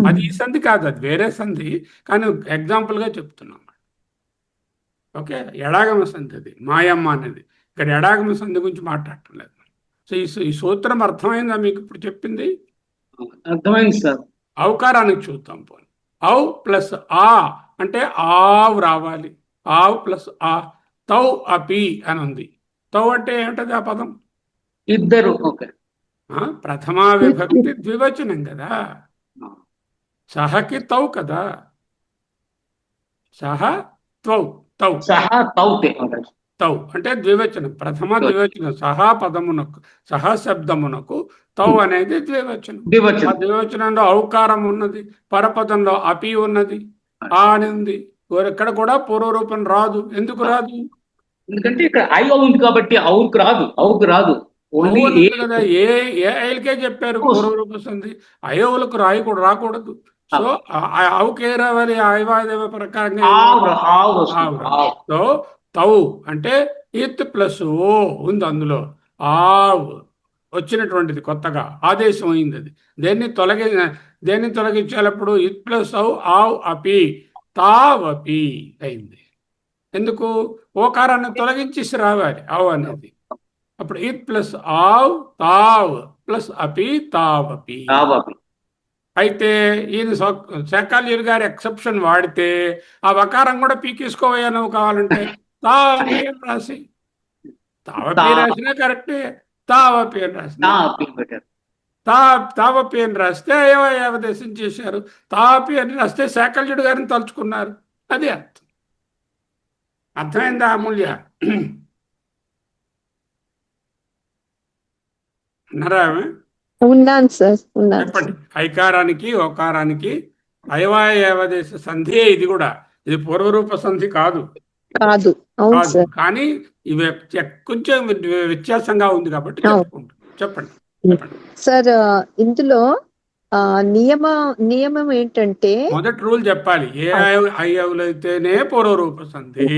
అది ఈ సంధి కాదు, అది వేరే సంధి, కానీ ఎగ్జాంపుల్గా చెప్తున్నాం. ఓకే, ఎడాగమ సంధి అది మాయమ్మ అనేది. ఇక్కడ ఎడాగమ సంధి గురించి మాట్లాడటం లేదు. సో ఈ సూత్రం అర్థమైందా మీకు ఇప్పుడు చెప్పింది? అర్థమైంది సార్. ఔకారానికి చూద్దాం. పోనీ ఔ ప్లస్ ఆ అంటే ఆవు రావాలి. ఆవు ప్లస్ ఆ. తౌ అపి అని ఉంది. తౌ అంటే ఏమిటది ఆ పదం? ఇద్దరు. ఓకే. ప్రథమా విభక్తి ద్వివచనం కదా. సహకి తౌ కదా. సహ త్వౌ, తౌ సహా తౌతే. తౌ అంటే ద్వివచనం, ప్రథమ ద్వివచనం. సహా పదమునకు, సహా శబ్దమునకు తౌ అనేది ద్వివచనం. ఆ ద్వివచనం. ద్వివచనంలో ఔకారం ఉన్నది, పరపదంలో అపి ఉన్నది, ఆ అని ఉంది. ఇక్కడ కూడా పూర్వరూపం రాదు. ఎందుకు రాదు? ఎందుకంటే ఇక్కడ ఐ ఉంది కాబట్టి ఔకు రాదు. ఔకు రాదు. ఓన్లీ ఔ అన్నది కదా. ఏ ఐలకే చెప్పారు పూర్వరూప సంధి. అయోవులకు రాకూడదు. సో అవుకే రావాలి. ఐవాదేవ ప్రకారంగా సో తౌ అంటే ఇత్ ప్లస్ ఓ ఉంది అందులో. ఆవ్ వచ్చినటువంటిది కొత్తగా ఆదేశం అయింది. అది దేన్ని తొలగించాలప్పుడు? ఇత్ ప్లస్ ఔ ఆవ్ అపి తావపి అయింది. ఎందుకు? ఓకారాన్ని తొలగించేసి రావాలి ఆవ్ అనేది. అప్పుడు ఇత్ ప్లస్ ఆవ్ తావ్ ప్లస్ అపి తావపి. అయితే ఈయన శాకాల్యులు గారి ఎక్సెప్షన్ వాడితే ఆ వకారం కూడా పీకేసుకోవయ్యా నువ్వు కావాలంటే. తావపి అని రాసి, తావపి రాసినా కరెక్టే, తావపి అని రాసిన తావపి అని రాస్తే ఏవదేశం చేశారు. తావపి అని రాస్తే శాకల్యుడు గారిని తలుచుకున్నారు. అది అర్థం. అర్థమైందా అమూల్య? అన్నారా? ఉన్నాను సార్, ఉన్నాను. చెప్పండి. ఐకారానికి ఓకారానికి అయవాయవదేశ సంధి ఇది కూడా. ఇది పూర్వరూప సంధి కాదు. కాదు. అవును కాదు, సార్. కానీ ఇవి కొంచెం వ్యత్యాసంగా ఉంది కాబట్టి అవును. చెప్పుకుంటాం. చెప్పండి. సార్ ఇందులో నియమం ఏంటంటే మొదటి రూల్ చెప్పాలి. ఏ ఐ అయితేనే పూర్వరూప సంధి,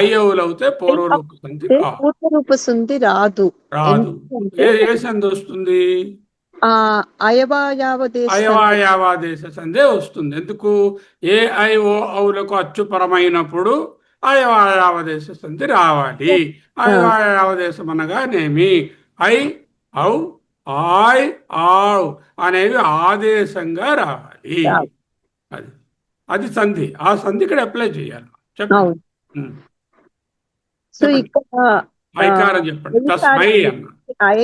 ఐ అవుతే పూర్వరూప సంధి కాదు. పూర్వరూప సంధి రాదు. రాదు. ఎందుకంటే ఏ సంధి వస్తుంది? అయవాయావదేశ అయవాయావాదేశ సంధే వస్తుంది. ఎందుకు? ఏ ఐ ఓ ఔలకు అచ్చుపరమైనప్పుడు అయవాయావదేశ సంధి రావాలి. అయవాయావదేశం అనగానేమి? ఐ ఔ ఆయ్ ఆవ్ అనేవి ఆదేశంగా రావాలి. అది అది సంధి. ఆ సంధి ఇక్కడ అప్లై చేయాలి. చెప్పండి. సో చెప్పండి. ఇక్కడ ఐకారం చెప్పండి. తస్మై అన్న ఐ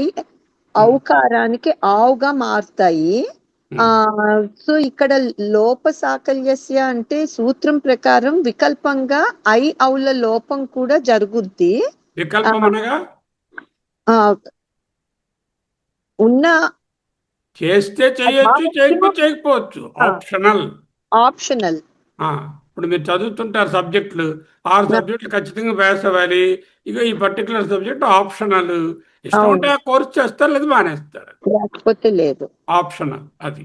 ఔకారానికి ఆవుగా మారుతాయి. సో ఇక్కడ లోప సాకల్యస్య అంటే సూత్రం ప్రకారం వికల్పంగా ఐ ఔల లోపం కూడా జరుగుద్ది. వికల్పం అనగా ఉన్న చేస్తే చేయొచ్చు, చేయకపోవచ్చు. ఆప్షనల్. ఇప్పుడు మీరు చదువుతుంటారు సబ్జెక్టులు, 6 సబ్జెక్టులు ఖచ్చితంగా పాస్ అవ్వాలి. ఇక ఈ పర్టికులర్ సబ్జెక్ట్ ఆప్షనల్. ఇష్టం ఉంటే ఆ కోర్స్ చేస్తారు, లేదు మానేస్తారు. లేకపోతే లేదు. ఆప్షనల్ అది.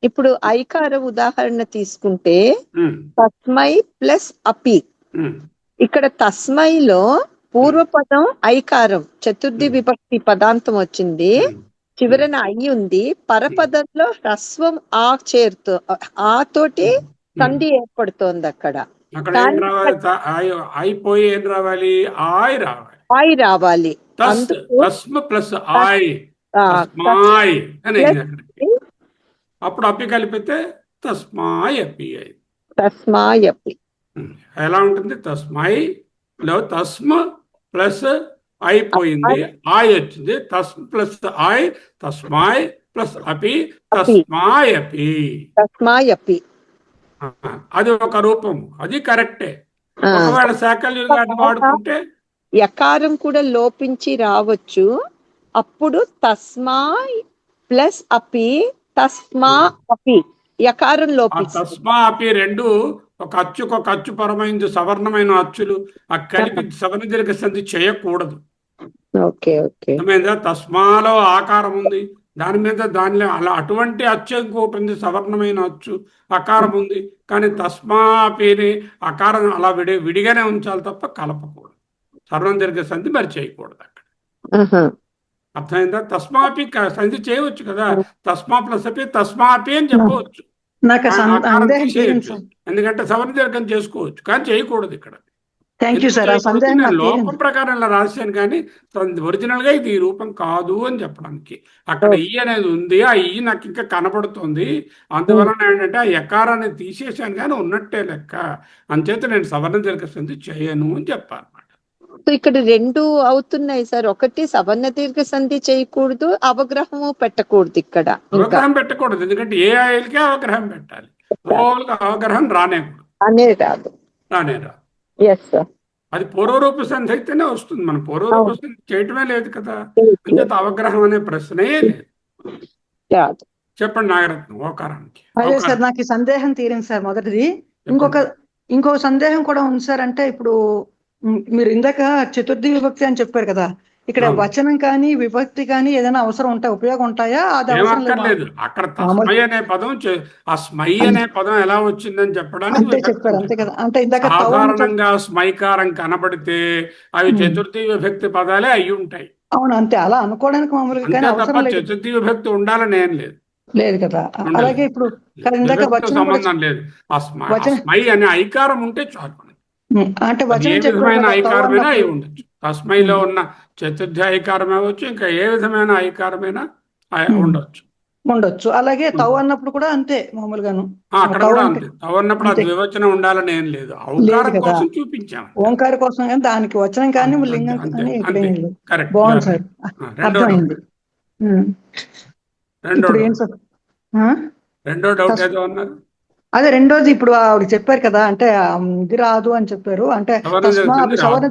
ఇప్పుడు ఐకార ఉదాహరణ తీసుకుంటే తస్మై ప్లస్ అపి. ఇక్కడ తస్మైలో పూర్వపదం ఐకారం, చతుర్థి విభక్తి పదాంతం వచ్చింది, చివరన అయి ఉంది. పరపదంలో హ్రస్వం ఆ తోటి సంధి ఏర్పడుతోంది అక్కడ. అయిపోయి ఏం రావాలి? ఆయ్ రావాలి. ఆయ్ రావాలి. తస్మ ప్లస్ ఆయ్, తస్మాయ్ అని. అప్పుడు అప్పి కలిపితే తస్మాయ్ అప్పి. తస్మాయ్ అప్పి ఎలా ఉంటుంది? తస్మాయ్ లో తస్మ ప్లస్ అయిపోయింది, ఆయ్ వచ్చింది. తస్మ ప్లస్ ఆయ్ తస్మాయ్ ప్లస్ అపి తస్మాయ్ అపి. తస్మాయ్ అపి అది ఒక రూపం, అది కరెక్టే. ఒకవేళ శాకల్యులు గారిని వాడుకుంటే యకారం కూడా లోపించి రావచ్చు. అప్పుడు తస్మాయ్ ప్లస్ అపి తస్మా అపి యకారం లోపించి. తస్మా అపి రెండు ఒక అచ్చు పరమైంది, సవర్ణమైన అచ్చులు. ఆ కలిపి సవర్ణ దీర్ఘ సంధి చేయకూడదు. తస్మాలో ఆకారం ఉంది, దాని మీద దానిలో అలా అటువంటి అచ్చు ఇంకోటి ఉంది, సవర్ణమైన అచ్చు, అకారం ఉంది. కానీ తస్మాపిని అకారం అలా విడిగానే ఉంచాలి తప్ప కలపకూడదు. సవర్ణ దీర్ఘ సంధి మరి చేయకూడదు అక్కడ. అర్థమైందా? తస్మాపి సంధి చేయవచ్చు కదా. తస్మా ప్లస్ అపి తస్మాపి అని చెప్పవచ్చు. ఎందుకంటే సవర్ణ దీర్ఘం చేసుకోవచ్చు, కానీ చేయకూడదు ఇక్కడ. లోపం ప్రకారం ఇలా రాశాను, కానీ ఒరిజినల్ గా ఇది ఈ రూపం కాదు అని చెప్పడానికి. అక్కడ ఈ అనేది ఉంది, ఆ ఈ నాకు ఇంకా కనబడుతుంది. అందువలన ఏంటంటే ఆ యకారాన్ని తీసేశాను, కానీ ఉన్నట్టే లెక్క. అంచేత నేను సవర్ణ దీర్ఘ సంధి చేయను అని చెప్పాను. ఇక్కడ రెండు అవుతున్నాయి సార్. ఒకటి సవర్ణ దీర్ఘ సంధి చేయకూడదు, అవగ్రహము పెట్టకూడదు. ఇక్కడ అవగ్రహం పెట్టకూడదు, ఎందుకంటే ఏ ఆయలకే అవగ్రహం పెట్టాలి. అవగ్రహం రానే రాదు. అది పూర్వరూప సంధి అయితేనే వస్తుంది. మనం పూర్వరూప సంధి చేయటమే లేదు కదా. అంచేత అవగ్రహం అనే ప్రశ్నే లేదు. చెప్పండి నాగరత్నం. ఓకారానికి అదే సార్, నాకు ఈ సందేహం తీరింది సార్. మొదటిది ఇంకొక సందేహం కూడా ఉంది సార్. అంటే ఇప్పుడు మీరు ఇందాక చతుర్థి విభక్తి అని చెప్పారు కదా, ఇక్కడ వచనం కానీ విభక్తి కానీ ఏదైనా అవసరం ఉంటాయి, ఉపయోగం ఉంటాయా? అది అవసరం లేదు. అక్కడ తస్మై అనే పదం, ఆ స్మై అనే పదం ఎలా వచ్చిందని చెప్పడానికి చెప్పారు, అంతే కదా. అంటే ఇందాక సాధారణంగా స్మైకారం కనబడితే అవి చతుర్థి విభక్తి పదాలే అయి ఉంటాయి. అవును, అంతే. అలా అనుకోవడానికి మామూలుగా చతుర్థి విభక్తి ఉండాలని ఏం లేదు. లేదు కదా. అలాగే ఇప్పుడు సంబంధం లేదు. ఆ స్మై అనే ఐకారం ఉంటే చాలు. అంటే ఏ విధమైన ఐకారమైనా అయి ఉండొచ్చు. తస్మైలో ఉన్న చతుర్థి ఐకారం అవ్వచ్చు, ఇంకా ఏ విధమైన ఐకారమైనా ఉండొచ్చు. అలాగే తవ్ అన్నప్పుడు కూడా అంతే మామూలుగాను. అక్కడ కూడా అంతే. తవ్ అన్నప్పుడు అది వివచనం ఉండాలని ఏం లేదు. ఔకారం కోసం చూపించాము. ఓంకార కోసం కానీ దానికి వచనం కానీ లింగం కానీ కరెక్ట్. బాగుంది సార్, అర్థమైంది. రెండో డౌట్ ఏదో ఉన్నారు. అదే రెండోది ఇప్పుడు ఆవిడ చెప్పారు కదా, అంటే ఇది రాదు అని చెప్పారు. అంటే సవర్ణ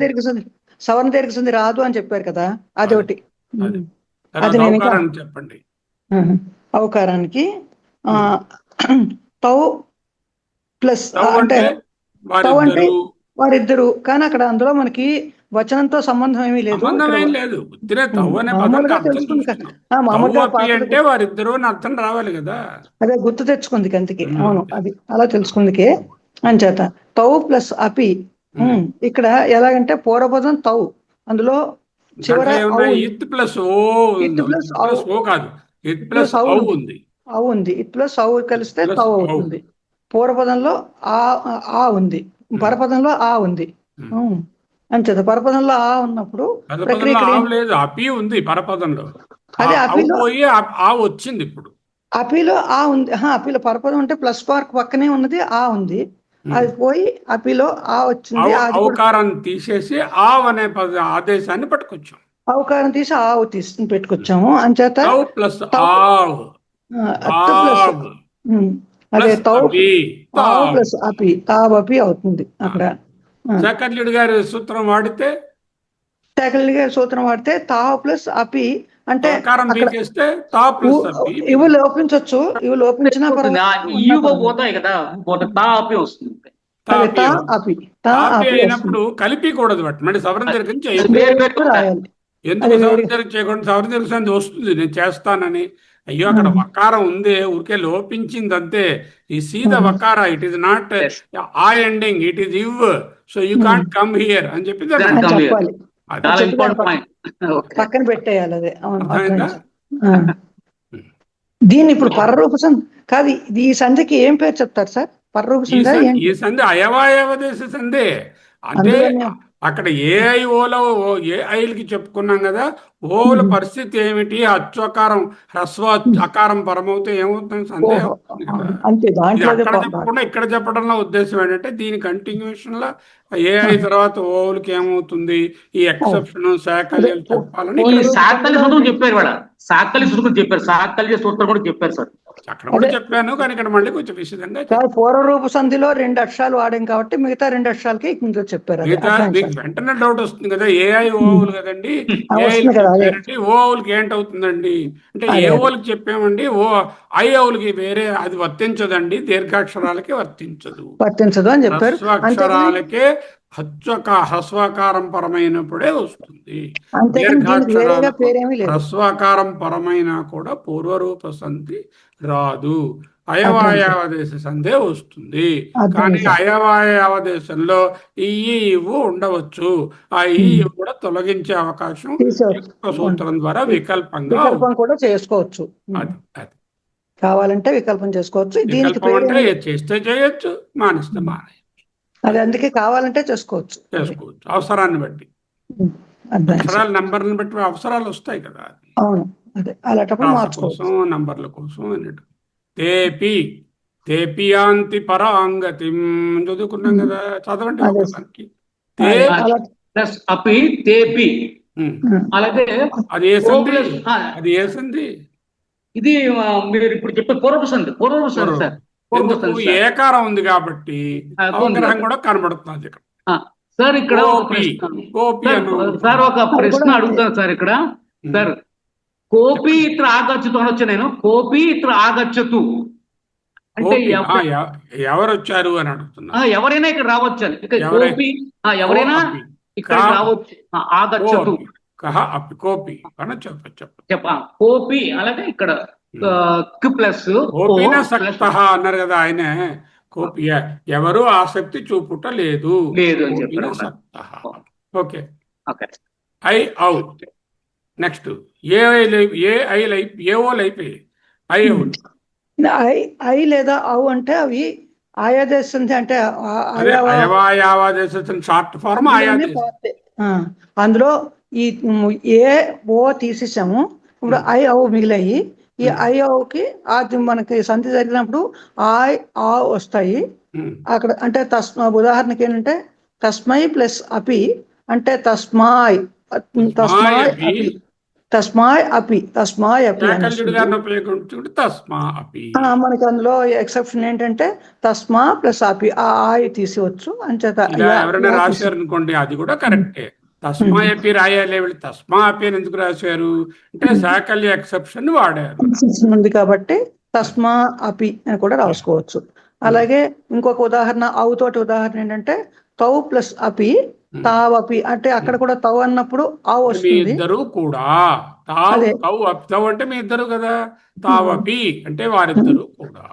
దీర్ఘ సంధి రాదు అని చెప్పారు కదా, అది ఒకటి. అది నేను చెప్పండి. అవకారానికి తౌ ప్లస్ అంటే తౌ అంటే వారిద్దరు, కానీ అక్కడ అందులో మనకి వచనంతో సంబంధం ఏమీ లేదు సంబంధం ఇక్కడ. ఏం లేదు. ఉత్తిరే తవ్వు అనే పదానికి మామూలుగా అర్థం తెలుసుకుంది చూస్తున్నాం. మామూలుగా తవ్వు పాత్ర అంటే వారిద్దరూ అని అర్థం రావాలి కదా. అదే గుర్తు తెచ్చుకుంది అందుకే. అవును, అది అలా తెలుసుకుందికే అంచేత తౌ ప్లస్ అపి. ఇక్కడ ఎలాగంటే పూర్వపదం తౌ, అందులో చివర ఇత్ ప్లస్ ఓ ఇత్ ప్లస్ ఓ కాదు, ఇత్ ప్లస్ ఔ ఉంది. అవు ఉంది. ఇత్ ప్లస్ ఔ కలిస్తే ప్లస్ తౌ ఔ. అవుతుంది. పూర్వపదంలో ఆ ఉంది, పరపదంలో ఆ ఉంది. అంచేత పరపదంలో ఆ ఉన్నప్పుడు పరపదంలో ఆవు లేదు, అపి ఉంది పరపదంలో. అదే అపిలో పోయి ఆ వచ్చింది ఇప్పుడు. అపిలో ఆ ఉంది. అపిలో పరపదం అంటే ప్లస్ మార్క్ పక్కనే ఉన్నది ఆ ఉంది, అది పోయి అపిలో ఆ వచ్చింది. ఔకారాన్ని తీసేసి ఆవ్ అనే ఆదేశాన్ని పట్టుకొచ్చాం. ఔకారం తీసి ఆవు పెట్టుకొచ్చాము. అంచేత ప్లస్ అదే తౌ ఆవు ప్లస్ అపి తావపి అవుతుంది అక్కడ. శాకర్యుడు గారి సూత్రం వాడితే, శాకర్యుడు గారి సూత్రం వాడితే తావు ప్లస్ అపి అంటే ఇవి లోపించవచ్చు. ఇవి లోపించినా పోతాయి కదా, తా అపి వస్తుంది. అయినప్పుడు కలిపికూడదు. మళ్ళీ సవరణ దీర్ఘం చేయకూడదు. ఎందుకు సవరణ దీర్ఘం చేయకూడదు? సవరణ దీర్ఘం వస్తుంది నేను చేస్తానని. అయ్యో అక్కడ వకారం ఉంది, ఊరికే లోపించింది అంతే. ఈ సీద వకార, ఇట్ ఈస్ నాట్ ఆ ఎండింగ్, ఇట్ ఈస్ ఇవ్, so you can't come here అని చెప్పి పక్కన పెట్టేయాలి. అదే దీన్ని ఇప్పుడు పరరూప సంధి కాదు. ఈ సంధికి ఏం పేరు చెప్తారు సార్? పరరూప సంధి. ఈ సంధి అయవాయవదేశ సంధి. అంటే అక్కడ ఏఐ ఓలో ఏఐలకి చెప్పుకున్నాం కదా, ఓల పరిస్థితి ఏమిటి? అచ్వకారం హ్రస్వ అకారం పరమవుతే ఏమవుతుంది? సందేహం అక్కడ చెప్పకుండా ఇక్కడ చెప్పడంలో ఉద్దేశం ఏంటంటే దీని కంటిన్యూషన్ లో ఏఐ తర్వాత ఓవులకి ఏమవుతుంది, ఈ ఎక్సెప్షన్ శాకల్యాలు చెప్పాలని సాకల్య సూత్రం చెప్పారు వాడు. సాకల్య సూత్రం చెప్పారు, సాకల్య సూత్రం కూడా చెప్పారు సార్. అక్కడ కూడా చెప్పాను, కానీ ఇక్కడ మళ్ళీ కొంచెం విషయంగా పూర్వరూప సంధిలో 2 అక్షరాలు వాడాం కాబట్టి మిగతా 2 అక్షరాలకి ఇంకా చెప్పారు. వెంటనే డౌట్ వస్తుంది కదా, ఏఐ ఓవులు కదండి, ఓవులకి ఏంటవుతుందండి అంటే ఏ ఓవులకి చెప్పామండి, ఐ ఓవులకి వేరే అది వర్తించదండి, దీర్ఘాక్షరాలకి వర్తించదు అని చెప్పారు. అక్షరాలకే హ్రస్వాకారం పరమైనప్పుడే వస్తుంది. దీర్ఘాక్షరాలకు హ్రస్వాకారం పరమైనా కూడా పూర్వరూప సంధి రాదు, అయవాయావదేశ సంధే వస్తుంది. కానీ అయవాయావదేశంలో ఈ ఇవ్వు ఉండవచ్చు, ఆ ఈ కూడా తొలగించే అవకాశం సూత్రం ద్వారా వికల్పంగా కూడా చేసుకోవచ్చు. కావాలంటే వికల్పం చేసుకోవచ్చు. దీనికి చేస్తే చేయొచ్చు, మానేస్తే మానేయచ్చు. అది అందుకే కావాలంటే చేసుకోవచ్చు. అవసరాన్ని బట్టి, అక్షరాల నంబర్లను బట్టి అవసరాలు వస్తాయి కదా. అవును, అదే అలాంటప్పుడు మార్చుకోవచ్చు. నంబర్ల కోసం అన్నట్టు. తేపి తేపియాంతి పరాంగతి చదువుకున్నాం కదా, చదవండి. అపి తేపి, అలాగే అది ఏ సంధి? అది ఏ సంధి? ఇది మీరు ఇప్పుడు చెప్పే పూర్వపు సంధి. సార్ ఏకారం ఉంది కాబట్టి అవగ్రహం కూడా కనబడుతుంది ఇక్కడ. సార్ ఇక్కడ సార్ ఒక ప్రశ్న అడుగుతాను సార్ ఇక్కడ. సార్ కోపి ఇత్ర ఆగచ్చతు అనొచ్చు నేను, కోపి ఇత్ర ఆగచ్చతు అంటే ఎవరు వచ్చారు అని అడుగుతున్నా. ఎవరైనా ఇక్కడ రావచ్చు అని. కోపి ఎవరైనా ఇక్కడ రావచ్చు. ఆగచ్చతు కోపి అని కోపి, అలాగే ఇక్కడ ప్లస్ అన్నారు కదా ఆయన. కోపి ఎవరు ఆసక్తి చూపుట లేదు అని చెప్పారు. Okay, I out. నెక్స్ట్ ఏఓలు అయిపోయి ఐ లేదా ఔ అంటే అవి ఆయాదేశ సంధి అంటే షార్ట్ ఫార్మ్ అందులో ఈ ఏ ఓ తీసేసాము. ఇప్పుడు ఐ ఔ మిగిలాయి. ఈ ఐ ఔకి మనకి సంధి జరిగినప్పుడు ఆ వస్తాయి అక్కడ. అంటే ఉదాహరణకి ఏంటంటే తస్మై ప్లస్ అపి అంటే తస్మాయ్ అపి మనకి అందులో ఎక్సెప్షన్ ఏంటంటే తస్మా ప్లస్ అపి ఆయి తీసివచ్చు. అంచేత ఎవరైనా రాశారు అనుకోండి, అది కూడా కరెక్టే. తస్మా అపి రాయాలి, తస్మా అపి అని ఎందుకు రాశారు అంటే శాకల్య ఎక్సెప్షన్ వాడారు ఉంది కాబట్టి తస్మా అపి అని కూడా రాసుకోవచ్చు. అలాగే ఇంకొక ఉదాహరణ, ఔ తోటి ఉదాహరణ ఏంటంటే తౌ ప్లస్ అపి తావపి అంటే అక్కడ కూడా తవ్ అన్నప్పుడు ఆ మీ వస్తుంది. ఇద్దరు కూడా తావ్ అదే. తవ్ తవ్ అంటే మీ ఇద్దరు కదా, తావపి అంటే వారిద్దరు కూడా.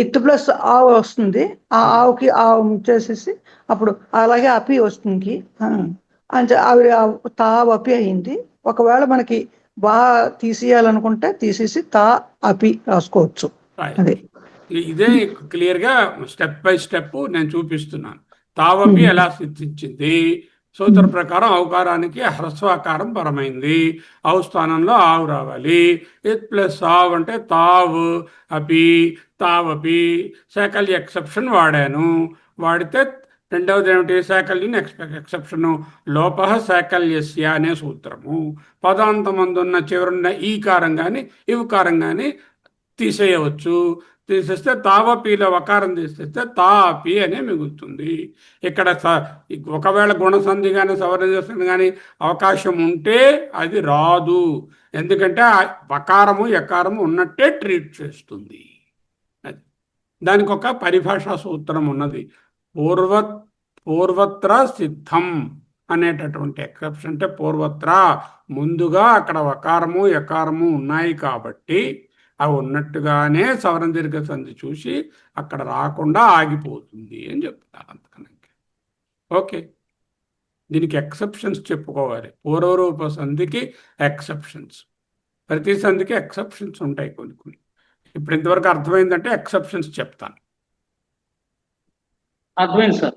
ఇత్ ప్లస్ ఆ వస్తుంది. ఆ ఆవుకి ఆ చేసేసి అప్పుడు అలాగే అపి వస్తుంది. అంటే ఆవిడ తావపి అయింది. ఒకవేళ మనకి బాగా తీసేయాలనుకుంటే తీసేసి తా అపి రాసుకోవచ్చు. అదే ఇదే క్లియర్ గా స్టెప్ బై స్టెప్ నేను చూపిస్తున్నాను. తావపి ఎలా సిద్ధించింది, సూత్ర ప్రకారం అవకారానికి హ్రస్వాకారం పరమైంది. ఆవు స్థానంలో ఆవు రావాలి. ఇత్ ప్లస్ ఆవ్ అంటే తావు అపి తావపి. శాకల్య ఎక్సెప్షన్ వాడాను. వాడితే రెండవది ఏమిటి, శాకల్యం ఎక్సెప్షను. లోప శాకల్యస్య అనే సూత్రము. పదాంతమందున్న చివరున్న ఈకారం కానీ ఇవకారం కానీ తీసేయవచ్చు. తీసేస్తే తావపీలో వకారం తీసేస్తే తాపి అనే మిగులుతుంది. ఇక్కడ ఒకవేళ గుణసంధి కానీ సవర్ణ కానీ అవకాశం ఉంటే అది రాదు. ఎందుకంటే వకారము యకారము ఉన్నట్టే ట్రీట్ చేస్తుంది. అది దానికి ఒక పరిభాషా సూత్రం ఉన్నది. పూర్వత్ర సిద్ధం అనేటటువంటి ఎక్సెప్షన్. అంటే పూర్వత్ర ముందుగా అక్కడ వకారము యకారము ఉన్నాయి కాబట్టి అవి ఉన్నట్టుగానే సవరణ దీర్ఘ సంధి చూసి అక్కడ రాకుండా ఆగిపోతుంది అని చెప్తారు. అంతకన్నా ఓకే. దీనికి ఎక్సెప్షన్స్ చెప్పుకోవాలి. పూర్వరూప సంధికి ఎక్సెప్షన్స్, ప్రతి సంధికి ఎక్సెప్షన్స్ ఉంటాయి కొన్ని కొన్ని. ఇప్పుడు ఇంతవరకు అర్థమైందంటే ఎక్సెప్షన్స్ చెప్తాను. అర్థమైంది సార్.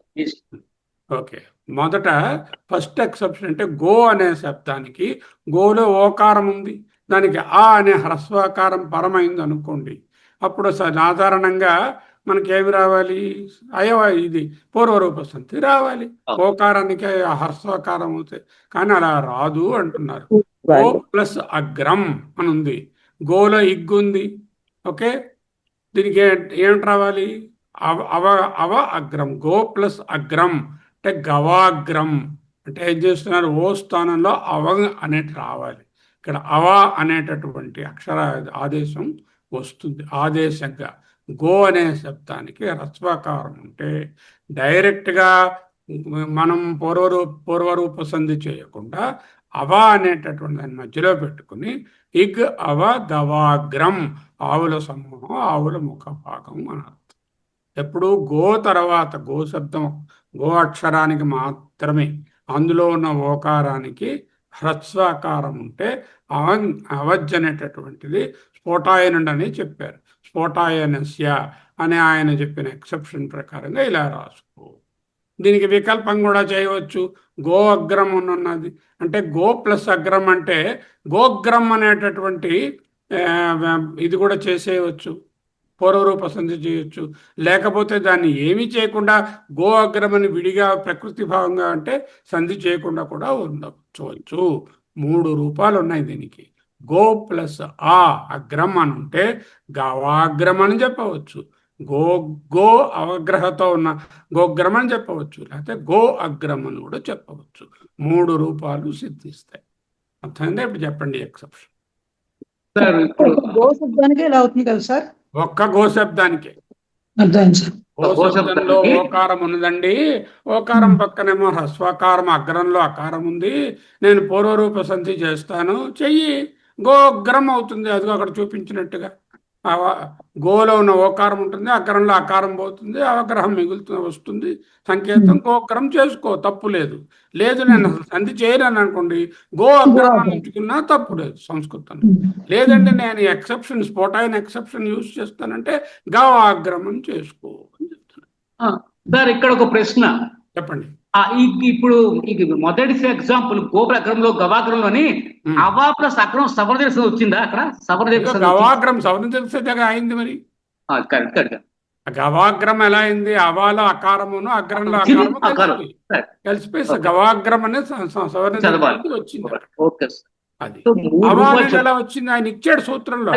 ఓకే. మొదట ఫస్ట్ ఎక్సెప్షన్ అంటే గో అనే శబ్దానికి గోలో ఓకారం ఉంది, దానికి ఆ అనే హ్రస్వాకారం పరమైంది అనుకోండి. అప్పుడు సాధారణంగా మనకి ఏమి రావాలి, ఇది పూర్వరూప సంధి రావాలి. ఓకారానికి హ్రస్వాకారం అవుతాయి, కానీ అలా రాదు అంటున్నారు. గో ప్లస్ అగ్రం అని ఉంది, గోలో ఇగ్గుంది. ఓకే, దీనికి ఏమిటి రావాలి, అవ అగ్రం. గో ప్లస్ అగ్రం అంటే గవాగ్రం. అంటే ఏం చేస్తున్నారు, ఓ స్థానంలో అవ అనేది రావాలి. ఇక్కడ అవ అనేటటువంటి అక్షర ఆదేశం వస్తుంది ఆదేశంగా. గో అనే శబ్దానికి హ్రస్వాకారం ఉంటే డైరెక్ట్గా మనం పూర్వరూప సంధి చేయకుండా అవ అనేటటువంటి దాన్ని మధ్యలో పెట్టుకుని ఇగ్ అవ గవాగ్రం, ఆవుల సమూహం, ఆవుల ముఖ భాగం అని అర్థం. ఎప్పుడు గో తర్వాత గో శబ్దం గో అక్షరానికి మాత్రమే, అందులో ఉన్న ఓకారానికి హ్రస్వాకారం ఉంటే అవజ్ అనేటటువంటిది స్ఫోటాయనుడు అని చెప్పారు. స్ఫోటాయనస్య అని ఆయన చెప్పిన ఎక్సెప్షన్ ప్రకారంగా ఇలా రాసుకో. దీనికి వికల్పం కూడా చేయవచ్చు. గో అగ్రం ఉన్నది అంటే గో ప్లస్ అగ్రం అంటే గోగ్రం అనేటటువంటి ఇది కూడా చేసేయవచ్చు, పూర్వరూప సంధి చేయొచ్చు. లేకపోతే దాన్ని ఏమీ చేయకుండా గో అగ్రమని విడిగా ప్రకృతి భావంగా అంటే సంధి చేయకుండా కూడా ఉండవచ్చు. 3 రూపాలు ఉన్నాయి దీనికి. గో ప్లస్ ఆ అగ్రం అని ఉంటే గవాగ్రం అని చెప్పవచ్చు, గో అవగ్రహతో ఉన్న గోగ్రం అని చెప్పవచ్చు, లేకపోతే గో అగ్రం అని కూడా చెప్పవచ్చు. 3 రూపాలు సిద్ధిస్తాయి. అర్థమైందా? ఇప్పుడు చెప్పండి ఎక్సెప్షన్. సార్ ఇప్పుడు గో శబ్దానికి ఇలా అవుతుంది కదా సార్? ఒక్క గో శబ్దానికే. అర్థమైంది సార్. గో శబ్దంలో ఓకారం ఉన్నదండి, ఓకారం పక్కనేమో హ్రస్వాకారం, అగ్రంలో అకారం ఉంది. నేను పూర్వరూప సంధి చేస్తాను, చెయ్యి, గోగ్రం అవుతుంది. అదిగో అక్కడ చూపించినట్టుగా గోలో ఉన్న ఓకారం ఉంటుంది, అగ్రంలో అకారం పోతుంది, అవగ్రహం వస్తుంది, సంకేతం గోగ్రం చేసుకో, తప్పు లేదు. లేదు నేను సంధి చేయను అనుకోండి, గో అగ్రం ఉంచుకున్నా తప్పు లేదు సంస్కృతం. లేదంటే నేను ఎక్సెప్షన్ స్ఫోటాయిన ఎక్సెప్షన్ యూజ్ చేస్తానంటే గవాగ్రం అని చేసుకో అని చెప్తున్నాను. సార్ ఇక్కడ ఒక ప్రశ్న చెప్పండి. ఇప్పుడు మొదటి ఎగ్జాంపుల్ గోగ్రంలో గవాగ్రంలోని అవా ప్లస్ అగ్రం సవర్ణ వచ్చిందా అక్కడ? గవాగ్రం సవర్ణ తెలిసేదే అయింది మరి. గవాగ్రం ఎలా అయింది? అవాలో అకారమును అగ్రంలో అకారము కలిసిపోయి గవాగ్రం అనే సవర్ణ వచ్చింది. అది అవా అనేది ఎలా వచ్చింది? ఆయన ఇచ్చాడు సూత్రంలో.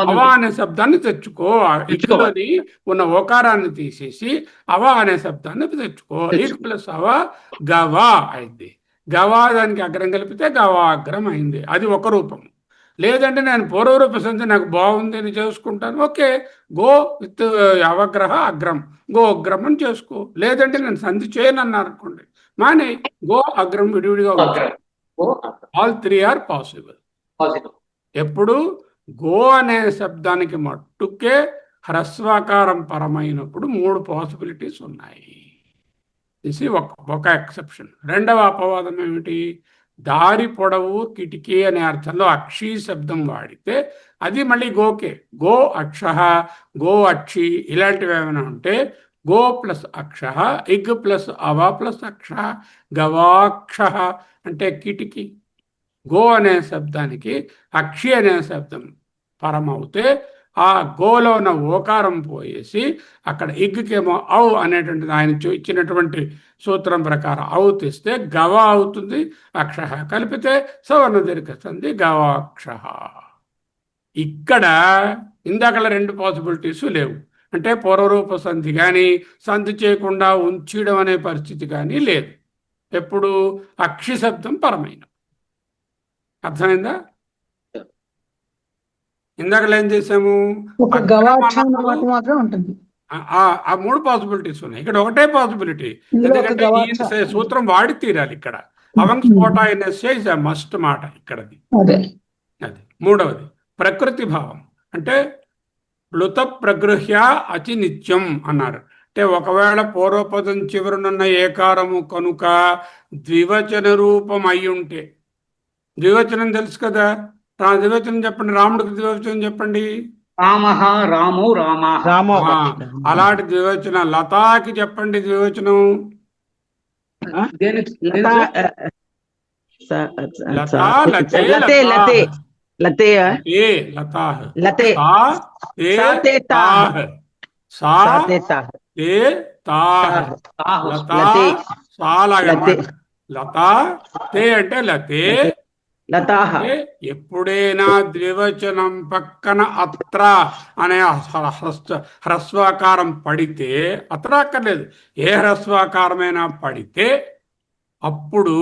అవా అనే శబ్దాన్ని తెచ్చుకో, ఇటులోని ఉన్న ఓకారాన్ని తీసేసి అవా అనే శబ్దాన్ని తెచ్చుకో. ఇక్ ప్లస్ అవా గవా అయింది. గవా దానికి అగ్రం కలిపితే గవాగ్రం అయింది. అది ఒక రూపం. లేదంటే నేను పూర్వరూప సంధి నాకు బాగుంది అని చేసుకుంటాను, okay, go with అవగ్రహ Akram, go అగ్రం అని చేసుకో. లేదంటే నేను సంధి చేయను అన్నారు అనుకోండి, మానే గో అగ్రం విడివిడిగా ఉంటాయి. All three are possible. ఎప్పుడు గో అనే శబ్దానికి మట్టుకే హ్రస్వాకారం పరమైనప్పుడు 3 పాసిబిలిటీస్ ఉన్నాయి. ఇది ఒక ఎక్సెప్షన్. రెండవ అపవాదం ఏమిటి? దారి పొడవు కిటికీ అనే అర్థంలో అక్షి శబ్దం వాడితే అది మళ్ళీ గోకే. గో అక్ష, గో అక్షి ఇలాంటివి ఏమైనా ఉంటే గో ప్లస్ అక్ష, ఇగ్ ప్లస్ అవ ప్లస్ అక్ష, గవాక్ష అంటే కిటికీ. గో అనే శబ్దానికి అక్షి అనే శబ్దం పరమవుతే ఆ గోలో ఉన్న ఓకారం పోయేసి అక్కడ ఇగ్కేమో ఔ అనేటువంటిది ఆయన ఇచ్చినటువంటి సూత్రం ప్రకారం ఔ తీస్తే గవ అవుతుంది, అక్ష కలిపితే సవర్ణ దీర్ఘ సంధి గవాక్ష. ఇక్కడ ఇందాకల 2 పాసిబిలిటీస్ లేవు. అంటే పూర్వరూప సంధి కానీ సంధి చేయకుండా ఉంచడం అనే పరిస్థితి కానీ లేదు. ఎప్పుడు అక్షి శబ్దం పరమైన. అర్థమైందా? ఇందాకలు ఏం చేసాము? ఒక గవాక్ష అన్న మాట మాత్రం ఉంటుంది. ఆ 3 పాసిబిలిటీస్ ఉన్నాయి. ఇక్కడ ఒకటే పాసిబిలిటీ, ఇందులో ఒక ఎందుకంటే గవాక్ష. ఈ సూత్రం వాడి తీరాలి. ఇక్కడ అవంగ్ స్ఫోటాయినస్య ఇస్ మస్ట్ మాట ఇక్కడది. అదే అది మూడవది ప్రకృతి భావం. అంటే ప్లుత ప్రగృహ్య అతి నిత్యం అన్నారు. అంటే ఒకవేళ పూర్వపదం చివరనున్న ఏకారము కనుక ద్వివచన రూపం అయి ఉంటే, ద్వివచనం తెలుసు కదా, ద్వివచనం చెప్పండి, రాముడికి ద్వివచనం చెప్పండి. రామః, రామో, రామాః. రామో అలాంటి ద్వివచనం. లతాకి చెప్పండి ద్వివచనం. దేనికి లతా, లతే, లతే లతే లతే ఏ లతాహ్, లతే తా తే సాతే తాహ్, సా సాతే తాహ్ తే తాహ్, తాహ్. లతా లతే. సాలాగా లతే. లతా తే అంటే లతే. లతాహ అంటే ఎప్పుడైనా ద్వివచనం పక్కన అత్ర అనే హ్రస్వాకారం పడితే, అత్ర అక్కర్లేదు, ఏ హ్రస్వాకారమైనా పడితే అప్పుడు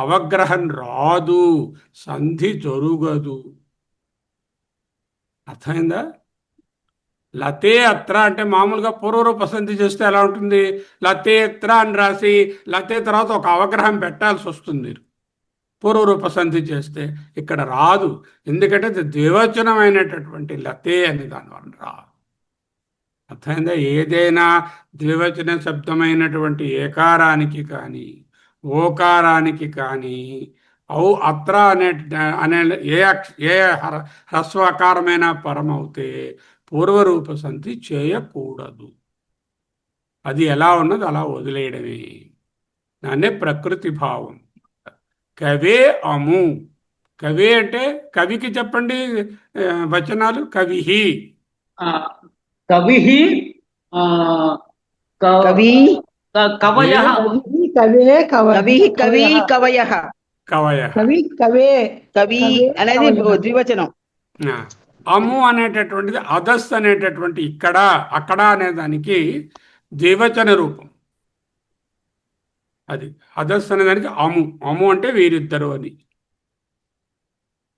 అవగ్రహం రాదు, సంధి జరుగదు. అర్థమైందా? లతే అత్ర అంటే మామూలుగా పూర్వరూప సంధి చేస్తే ఎలా ఉంటుంది? లతే అత్ర అని రాసి లతే తర్వాత ఒక అవగ్రహం పెట్టాల్సి వస్తుంది పూర్వరూప సంధి చేస్తే. ఇక్కడ రాదు, ఎందుకంటే అది ద్వివచనమైనటువంటి లతే అని దానివల్ల రాదు. అర్థమైందా? ఏదైనా ద్వివచన శబ్దమైనటువంటి ఏకారానికి కానీ ఓకారానికి కానీ ఔ అత్ర అనే ఏ హ్రస్వాకారమైన పరమవుతే పూర్వరూప సంధి చేయకూడదు. అది ఎలా ఉన్నది అలా వదిలేయడమే. దాన్నే ప్రకృతి భావం. కవే అము. కవే అంటే కవికి చెప్పండి వచనాలు. కవిహి, కవిః, కవి కవయః, కవే కవి కవి కవయః కవయ. కవి కవే కవి అనేది ద్వివచనం. అము అనేటటువంటిది అదస్ అనేటటువంటి ఇక్కడ అక్కడ అనే దానికి ద్వివచన రూపం. అది అదస్ అనే దానికి అము. అము అంటే వీరిద్దరు అని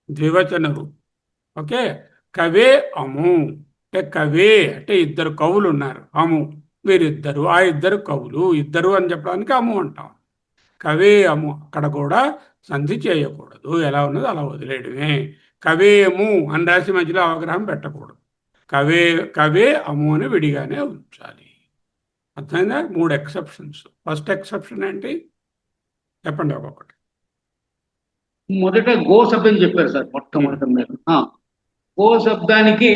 ద్వివచన రూపం. ఓకే, కవే అము అంటే కవే అంటే ఇద్దరు కవులు ఉన్నారు, అము వీరిద్దరు, ఆ ఇద్దరు కవులు, ఇద్దరు అని చెప్పడానికి అము అంటాం. కవే అము. అక్కడ కూడా సంధి చేయకూడదు, ఎలా ఉన్నదో అలా వదిలేయడమే. కవేము అని రాసి మధ్యలో అవగ్రహం పెట్టకూడదు. కవే అము అని విడిగానే ఉంచాలి. అర్థమైందా? 3 ఎక్సెప్షన్స్. ఫస్ట్ ఎక్సెప్షన్ ఏంటి చెప్పండి ఒక్కొక్కటి. మొదట గో శబ్దం చెప్పారు సార్ మొట్టమొదట మీరు. గో శబ్దానికి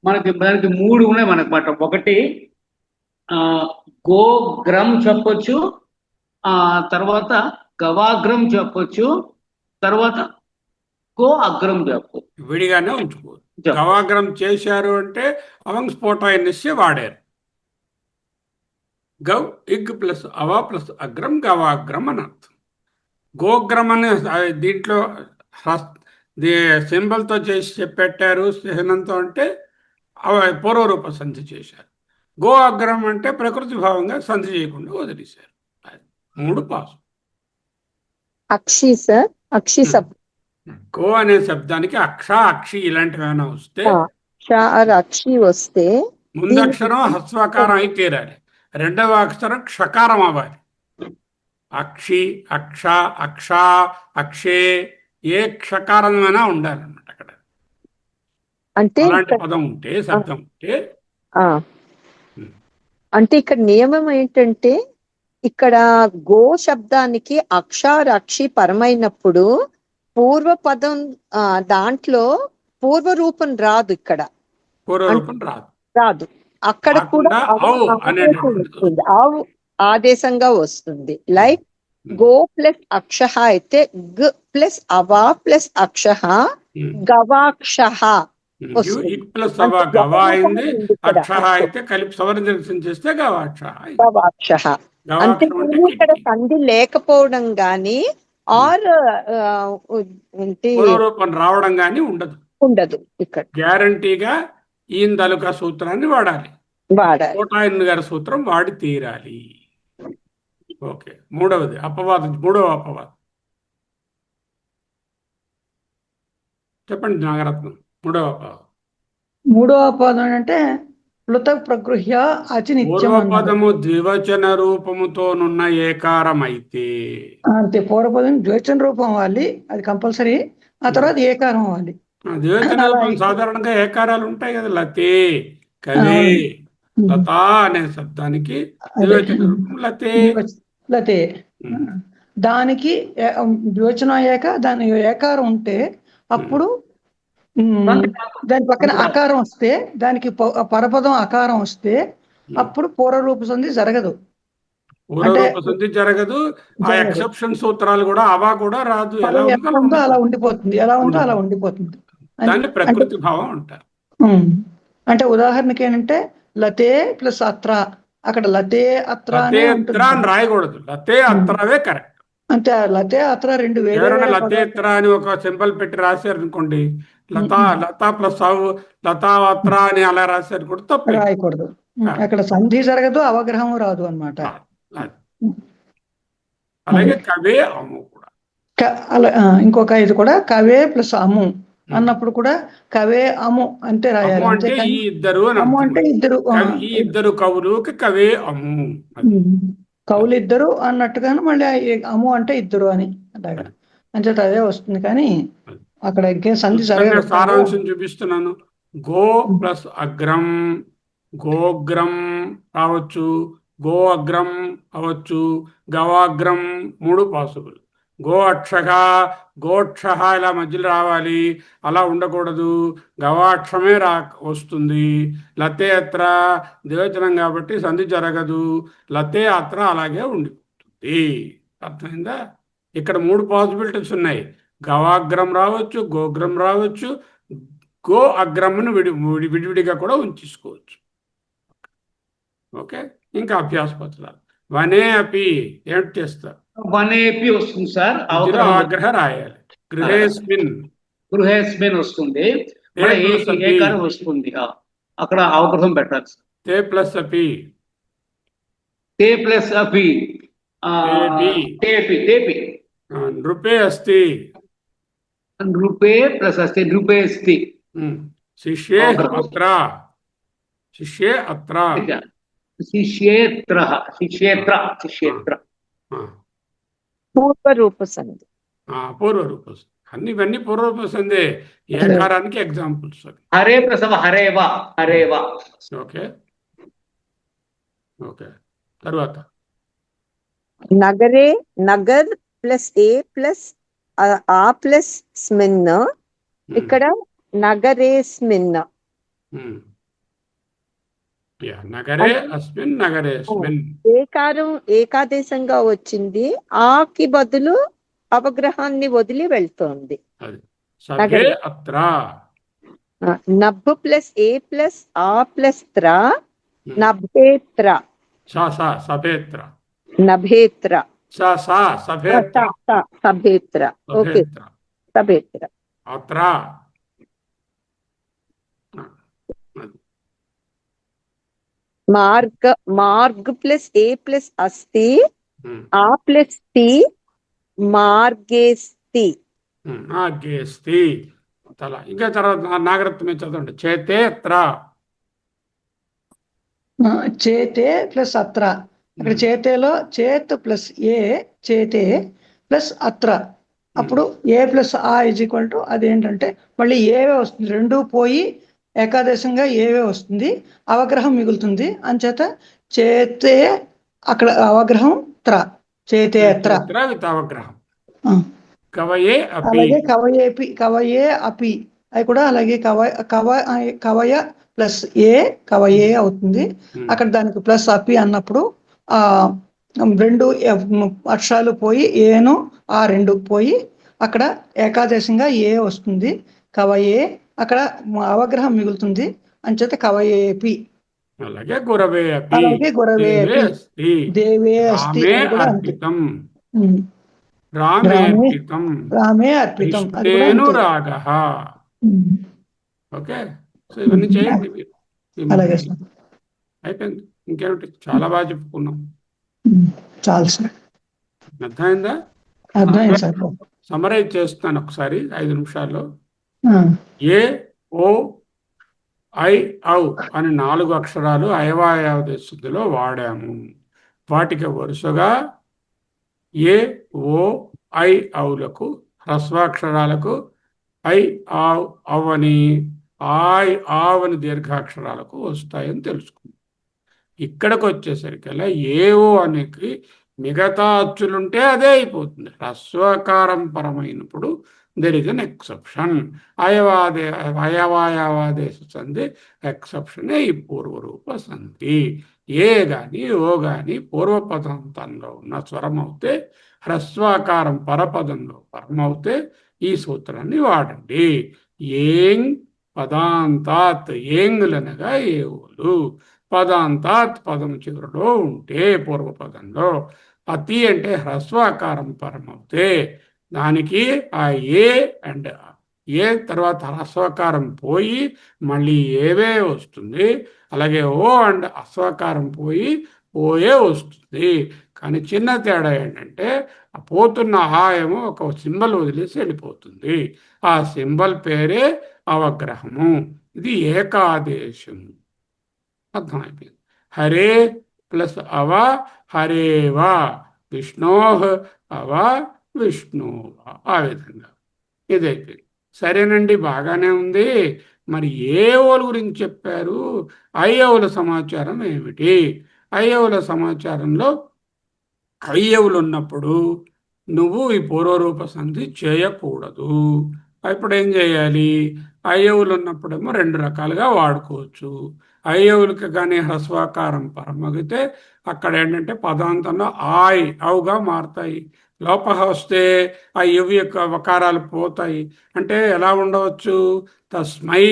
దానికి 3 ఉన్నాయి మనమాట. ఒకటి గోగ్రం చెప్పొచ్చు, తర్వాత గవాగ్రం చెప్పొచ్చు, తర్వాత గో అగ్రం చెప్పొచ్చు. విడిగానే ఉంచుకోరు. గవాగ్రం చేశారు అంటే అవంగ్ స్ఫోటాయనస్య వాడారు. గవ్ ఇగ్ ప్లస్ అవ ప్లస్ అగ్రం గవాగ్రం అని అర్థం. గోగ్రం అనే దీంట్లో సింబల్తో చేసి పెట్టారు, చిహ్నంతో అంటే పూర్వరూప సంధి చేశారు. గో అగ్రం అంటే ప్రకృతి భావంగా సంధి చేయకుండా వదిలేశారు. 3 పాసు. అక్షి సార్, అక్షి శబ్దం గో అనే శబ్దానికి అక్ష అక్షి ఇలాంటివి ఏమైనా వస్తే అక్షి వస్తే ముందు అక్షరం హ్రస్వకారం అయి తీరాలి, రెండవ అక్షరం క్షకారం అవ్వాలి. అక్షి అక్ష అక్ష అక్షే ఏ క్షకారమైనా ఉండాలన్నమాట అక్కడ. అంటే అలాంటి పదం ఉంటే శబ్దం ఉంటే అంటే ఇక్కడ నియమం ఏంటంటే ఇక్కడ గో శబ్దానికి అక్షారక్షి పరమైనప్పుడు పూర్వపదం దాంట్లో పూర్వ రూపం రాదు, ఇక్కడ పూర్వరూపం రాదు. రాదు. అక్కడ కూడా ఆవు ఆదేశంగా వస్తుంది. లైక్ గో ప్లస్ అక్ష అయితే గ్ ప్లస్ అవా ప్లస్ అక్ష గవాక్ష ప్లస్ గవా అయింది, అక్ష అయితే కలిపి సవర్ణ చేస్తే గవాక్ష. గవాక్ష అంటే ఇక్కడ సంధి లేకపోవడం గాని ఆర్ పూర్వరూపం రావడం గాని ఉండదు ఇక్కడ. గ్యారంటీగా ఈయన తాలూకా సూత్రాన్ని వాడాలి, కోటాయన్ గారి సూత్రం వాడి తీరాలి. ఓకే, మూడవ అపవాదం చెప్పండి నాగరత్నం. మూడవ అపవాదం అంటే ప్లుత ప్రగృహ్య అచినిత్యం. పూర్వపదము ద్వివచన రూపముతోనున్న ఏకారం అయితే అంతే, పూర్వపదం ద్వివచన రూపం అవ్వాలి, అది కంపల్సరీ. ఆ తర్వాత ఏకారం అవ్వాలి. ద్వివచన రూపం సాధారణంగా ఏకారాలు ఉంటాయి కదా, లతే కవే లతా అనే శబ్దానికి ద్వివచన రూపం లతే. దానికి ద్వివచనం అయ్యాక దాని ఏకారం ఉంటే అప్పుడు దాని పక్కన అకారం వస్తే, దానికి పరపదం అకారం వస్తే అప్పుడు పూర్వరూప సంధి జరగదు. ఆ ఎక్సెప్షన్ సూత్రాలు కూడా అవా కూడా రాదు, అలా ఉండిపోతుంది, ఎలా ఉందో అలా ఉండిపోతుంది. దాన్ని ప్రకృతి భావం అంటారు. అంటే ఉదాహరణకి ఏంటంటే లతే ప్లస్ అత్ర, అక్కడ లతే అత్ర అని రాయకూడదు, లతే అత్రవే కరెక్ట్. అంటే లతే అత్ర రెండు వేరే. లతేత్ర అని ఒక సింబల్ పెట్టి రాశారు అనుకోండి, లతా ప్లస్ లతా అత్ర అని అలా రాశారు కూడా తప్పు, రాయకూడదు. అక్కడ సంధి జరగదు, అవగ్రహం రాదు అన్నమాట. అలాగే కవే అము కూడా ఇంకొక ఇది కూడా కవే ప్లస్ అము అన్నప్పుడు కూడా కవే అము అంటే రాయాలి. అంటే ఈ ఇద్దరు అము అంటే ఇద్దరు, ఈ ఇద్దరు కవులుకి కవే అము, కవులు ఇద్దరు అన్నట్టుగాను మళ్ళీ అము అంటే ఇద్దరు అని అలాగా అంచేత అదే వస్తుంది. కానీ అక్కడ ఇంకేం సంధి జరగదు. సారాంశం చూపిస్తున్నాను. గో ప్లస్ అగ్రం, గోగ్రం రావచ్చు, గో అగ్రం అవచ్చు, గవాగ్రం 3 పాసిబుల్. గో అక్షక, గోక్ష ఇలా మధ్యలో రావాలి, అలా ఉండకూడదు, గవాక్షమే వస్తుంది. లతే అత్ర ద్వివచనం కాబట్టి సంధి జరగదు, లతే అత్ర అలాగే ఉండిపోతుంది. అర్థమైందా? ఇక్కడ 3 పాసిబిలిటీస్ ఉన్నాయి. గవాగ్రం రావచ్చు, గోగ్రం రావచ్చు, గో అగ్రమ్ను విడివిడిగా కూడా ఉంచేసుకోవచ్చు. ఓకే, ఇంకా అభ్యాస పత్రాలు. వనే అపి ఏమిటి చేస్తారు? వనేపి వస్తుంది సార్, ఆగ్రహ రాయాలి. గృహేస్మిన్ వస్తుంది, ఏకారం వస్తుంది, అక్కడ అవగ్రహం పెట్టాలి. తే ప్లస్ అపి, తే ప్లస్ అపి, తేపి. నృపే అస్తి, నృపే ప్లస్ అస్తి, నృపే అస్తి. శిష్యే అత్ర, శిష్యే అత్ర, శిష్యేత్ర. పూర్వరూప సంధి. ఇవన్నీ పూర్వరూప సంధి. ఏకారానికి ఎగ్జాంపుల్స్. హరే ప్రసవ హరేవా, హరేవా. Okay okay. తర్వాత నగరే, నగర్ ప్లస్ ఏ ప్లస్ ఆ ప్లస్ స్మిన్, ఇక్కడ నగరేస్మిన్. నగరే అస్మిన్, నగరేస్మిన్. ఏకారం ఏకాదేశంగా వచ్చింది, ఆకి బదులు అవగ్రహాన్ని వదిలి వెళ్తోంది. నభ్ ప్లస్ ఏ ప్లస్ ఆ ప్లస్ త్ర, నభేత్ర. నభేత్ర. సభేత్ర. ఓకే, సభేత్ర. మార్గ్ ప్లస్ ఏ ప్లస్ అస్తి, ఆ ప్లస్ తి, మార్గేస్తి. ఆగేస్తి తల. ఇంకా తర్వాత నాగరత్నం మీద చదవండి. చేతే త్ర. చేతే ప్లస్ అత్ర. అక్కడ చేతేలో చేత్ ప్లస్ ఏ చేతే ప్లస్ అత్ర. అప్పుడు ఏ ప్లస్ ఆ ఇజ్ ఈక్వల్ టు అదేంటంటే మళ్ళీ ఏవే వస్తుంది, రెండు పోయి ఏకాదేశంగా ఏవే వస్తుంది, అవగ్రహం మిగులుతుంది. అంచేత చేతే అక్కడ అవగ్రహం త్ర, చేతే త్ర. త్ర విత్ అవగ్రహం. ఆ. కవయే అపి. అలాగే కవయేపి, కవయే అపి అది కూడా అలాగే కవయ ప్లస్ ఏ కవయే అవుతుంది. అక్కడ దానికి ప్లస్ అపి అన్నప్పుడు ఆ రెండు అక్షరాలు పోయి ఏను ఆ రెండు పోయి అక్కడ ఏకాదేశంగా ఏ వస్తుంది. కవయే అక్కడ అవగ్రహం మిగులుతుంది. అంచేత కవయేపి. అలాగే గురవే అపి. అలాగే గురవే దేవే అపి, అస్తి. దేవే అస్తి రామే అది కూడా అంతే. అర్పితం. ఉమ్. రామే రామే అర్పితం. రామే అర్పితం అది కూడా కృష్ణేను అంతే. రాగః. ఉమ్. ఓకే, సో ఇవన్నీ చేయండి మీరు. అలాగే సార్. అయిపోయింది. ఇంకేమిటి, చాలా బాగా చెప్పుకున్నాం. చాలు సార్. అర్థమైందా? అర్థమైంది సార్. సమరైజ్ చేస్తున్నాను ఒకసారి 5 నిమిషాల్లో. ఆ. ఏ, ఓ, ఐ, ఔ అని 4 అక్షరాలు అయవాయావదేశ శుద్ధిలో వాడాము. వాటికి వరుసగా ఏ, ఓ, ఐ, ఔలకు హ్రస్వాక్షరాలకు ఐ, ఆవ్, అవ్వని, ఆయ్, ఆవని దీర్ఘాక్షరాలకు వస్తాయని తెలుసుకుందాం. ఇక్కడికి వచ్చేసరికల్లా ఏవో అనేది మిగతా అచ్చులుంటే అదే అయిపోతుంది. హ్రస్వకారం పరమైనప్పుడు దెర్ ఇస్ అన్ ఎక్సెప్షన్. అయవాయావాదేశ సంధి ఎక్సెప్షనే ఈ పూర్వరూప సంధి. ఏ గాని ఓ గాని పూర్వపదంతంలో ఉన్న స్వరం అవుతే, హ్రస్వాకారం పరపదంలో పరం అవుతే ఈ సూత్రాన్ని వాడండి. ఏంగ్ పదాంతాత్, ఏంగులనగా ఏవులు. పదాంతాత్ పదం చివరిలో ఉంటే పూర్వపదంలో, అతి అంటే హ్రస్వాకారం పరమవుతే దానికి ఆ ఏ అండ్ ఏ తర్వాత హ్రస్వాకారం పోయి మళ్ళీ ఏవే వస్తుంది. అలాగే ఓ అండ్ అస్వాకారం పోయి ఓయే వస్తుంది. కానీ చిన్న తేడా ఏంటంటే ఆ పోతున్న ఆ ఏమో ఒక సింబల్ వదిలేసి వెళ్ళిపోతుంది. ఆ సింబల్ పేరే అవగ్రహము. ఇది ఏకాదేశము. అర్థమైపోయింది. హరే ప్లస్ అవ హరేవా, విష్ణోహ్ అవ విష్ణువా, ఆ విధంగా ఇదైపోయింది. సరేనండి, బాగానే ఉంది. మరి ఏ ఓల గురించి చెప్పారు? అయ్యవుల సమాచారం ఏమిటి? అయ్యవుల సమాచారంలో అయ్యవులు ఉన్నప్పుడు నువ్వు ఈ పూర్వరూప సంధి చేయకూడదు. ఇప్పుడు ఏం చేయాలి? అయ్యవులు ఉన్నప్పుడేమో 2 రకాలుగా వాడుకోవచ్చు. అయ్యవులకి కానీ హ్రస్వాకారం పరమగితే అక్కడ ఏంటంటే పదాంతంలో ఆయ్ అవుగా మారుతాయి. లోపహ వస్తే ఆ ఇవి యొక్క వకారాలు పోతాయి. అంటే ఎలా ఉండవచ్చు? తస్మై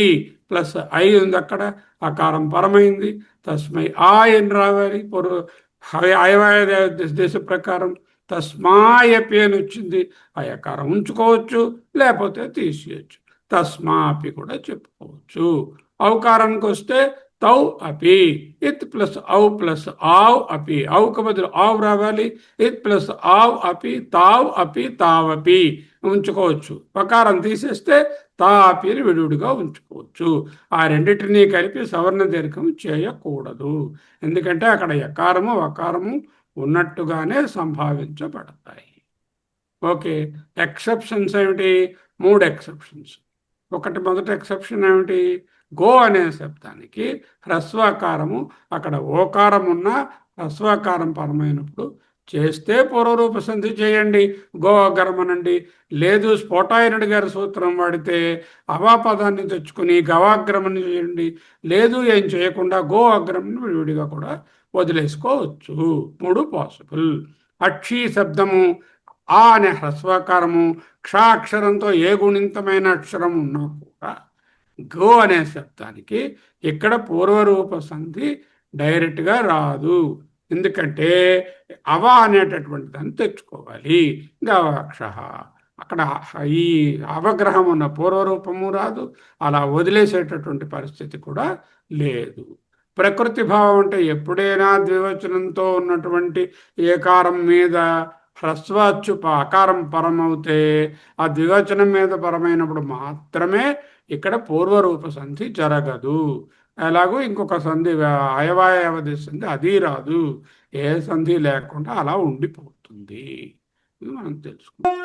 ప్లస్ ఐ ఉంది, అక్కడ అకారం పరమైంది. తస్మై ఆ అని రావాలి. అయవాయ దేశ ప్రకారం తస్మాయపి అని వచ్చింది. ఆ యకారం ఉంచుకోవచ్చు, లేకపోతే తీసేయచ్చు. తస్మాపి కూడా చెప్పుకోవచ్చు. ఔకారానికి వస్తే తౌ అపి, ఇత్ ప్లస్ ఔ ప్లస్ ఆవ్ అపి, ఔకు బదులు ఆవ్ రావాలి. ఇత్ ప్లస్ ఆవ్ అపి, తావ్ అపి, తావపి ఉంచుకోవచ్చు. పకారం తీసేస్తే తా అపి అని విడివిడిగా ఉంచుకోవచ్చు. ఆ రెండింటినీ కలిపి సవర్ణ దీర్ఘం చేయకూడదు. ఎందుకంటే అక్కడ యకారము వకారము ఉన్నట్టుగానే సంభావించబడతాయి. ఓకే, ఎక్సెప్షన్స్ ఏమిటి? 3 ఎక్సెప్షన్స్. మొదటి ఎక్సెప్షన్ ఏమిటి? గో అనే శబ్దానికి హ్రస్వాకారము అక్కడ ఓకారం ఉన్న హ్రస్వాకారం పరమైనప్పుడు చేస్తే పూర్వరూప సంధి చేయండి, గో అగ్రమనండి. లేదు స్ఫోటాయనుడి గారి సూత్రం వాడితే అవాపదాన్ని తెచ్చుకుని గవాగ్రమని చేయండి. లేదు ఏం చేయకుండా గో అగ్రమని విడివిడిగా కూడా వదిలేసుకోవచ్చు. 3 పాసిబుల్. అక్షీ శబ్దము ఆ అనే హ్రస్వాకారము క్షాక్షరంతో ఏ గుణింతమైన అక్షరం ఉన్నా కూడా గో అనే శబ్దానికి ఇక్కడ పూర్వరూప సంధి డైరెక్ట్గా రాదు. ఎందుకంటే అవ అనేటటువంటి దాన్ని తెచ్చుకోవాలి. గవాక్ష అక్కడ ఈ అవగ్రహం ఉన్న పూర్వరూపము రాదు. అలా వదిలేసేటటువంటి పరిస్థితి కూడా లేదు. ప్రకృతి భావం అంటే ఎప్పుడైనా ద్వివచనంతో ఉన్నటువంటి ఏకారం మీద హ్రస్వాచ్చు అకారం పరమవుతే ఆ ద్వివచనం మీద పరమైనప్పుడు మాత్రమే ఇక్కడ పూర్వరూప సంధి జరగదు. అలాగూ ఇంకొక సంధి అయవాయవది సంధి అది రాదు. ఏ సంధి లేకుండా అలా ఉండిపోతుంది. ఇది మనం తెలుసుకుంటాం.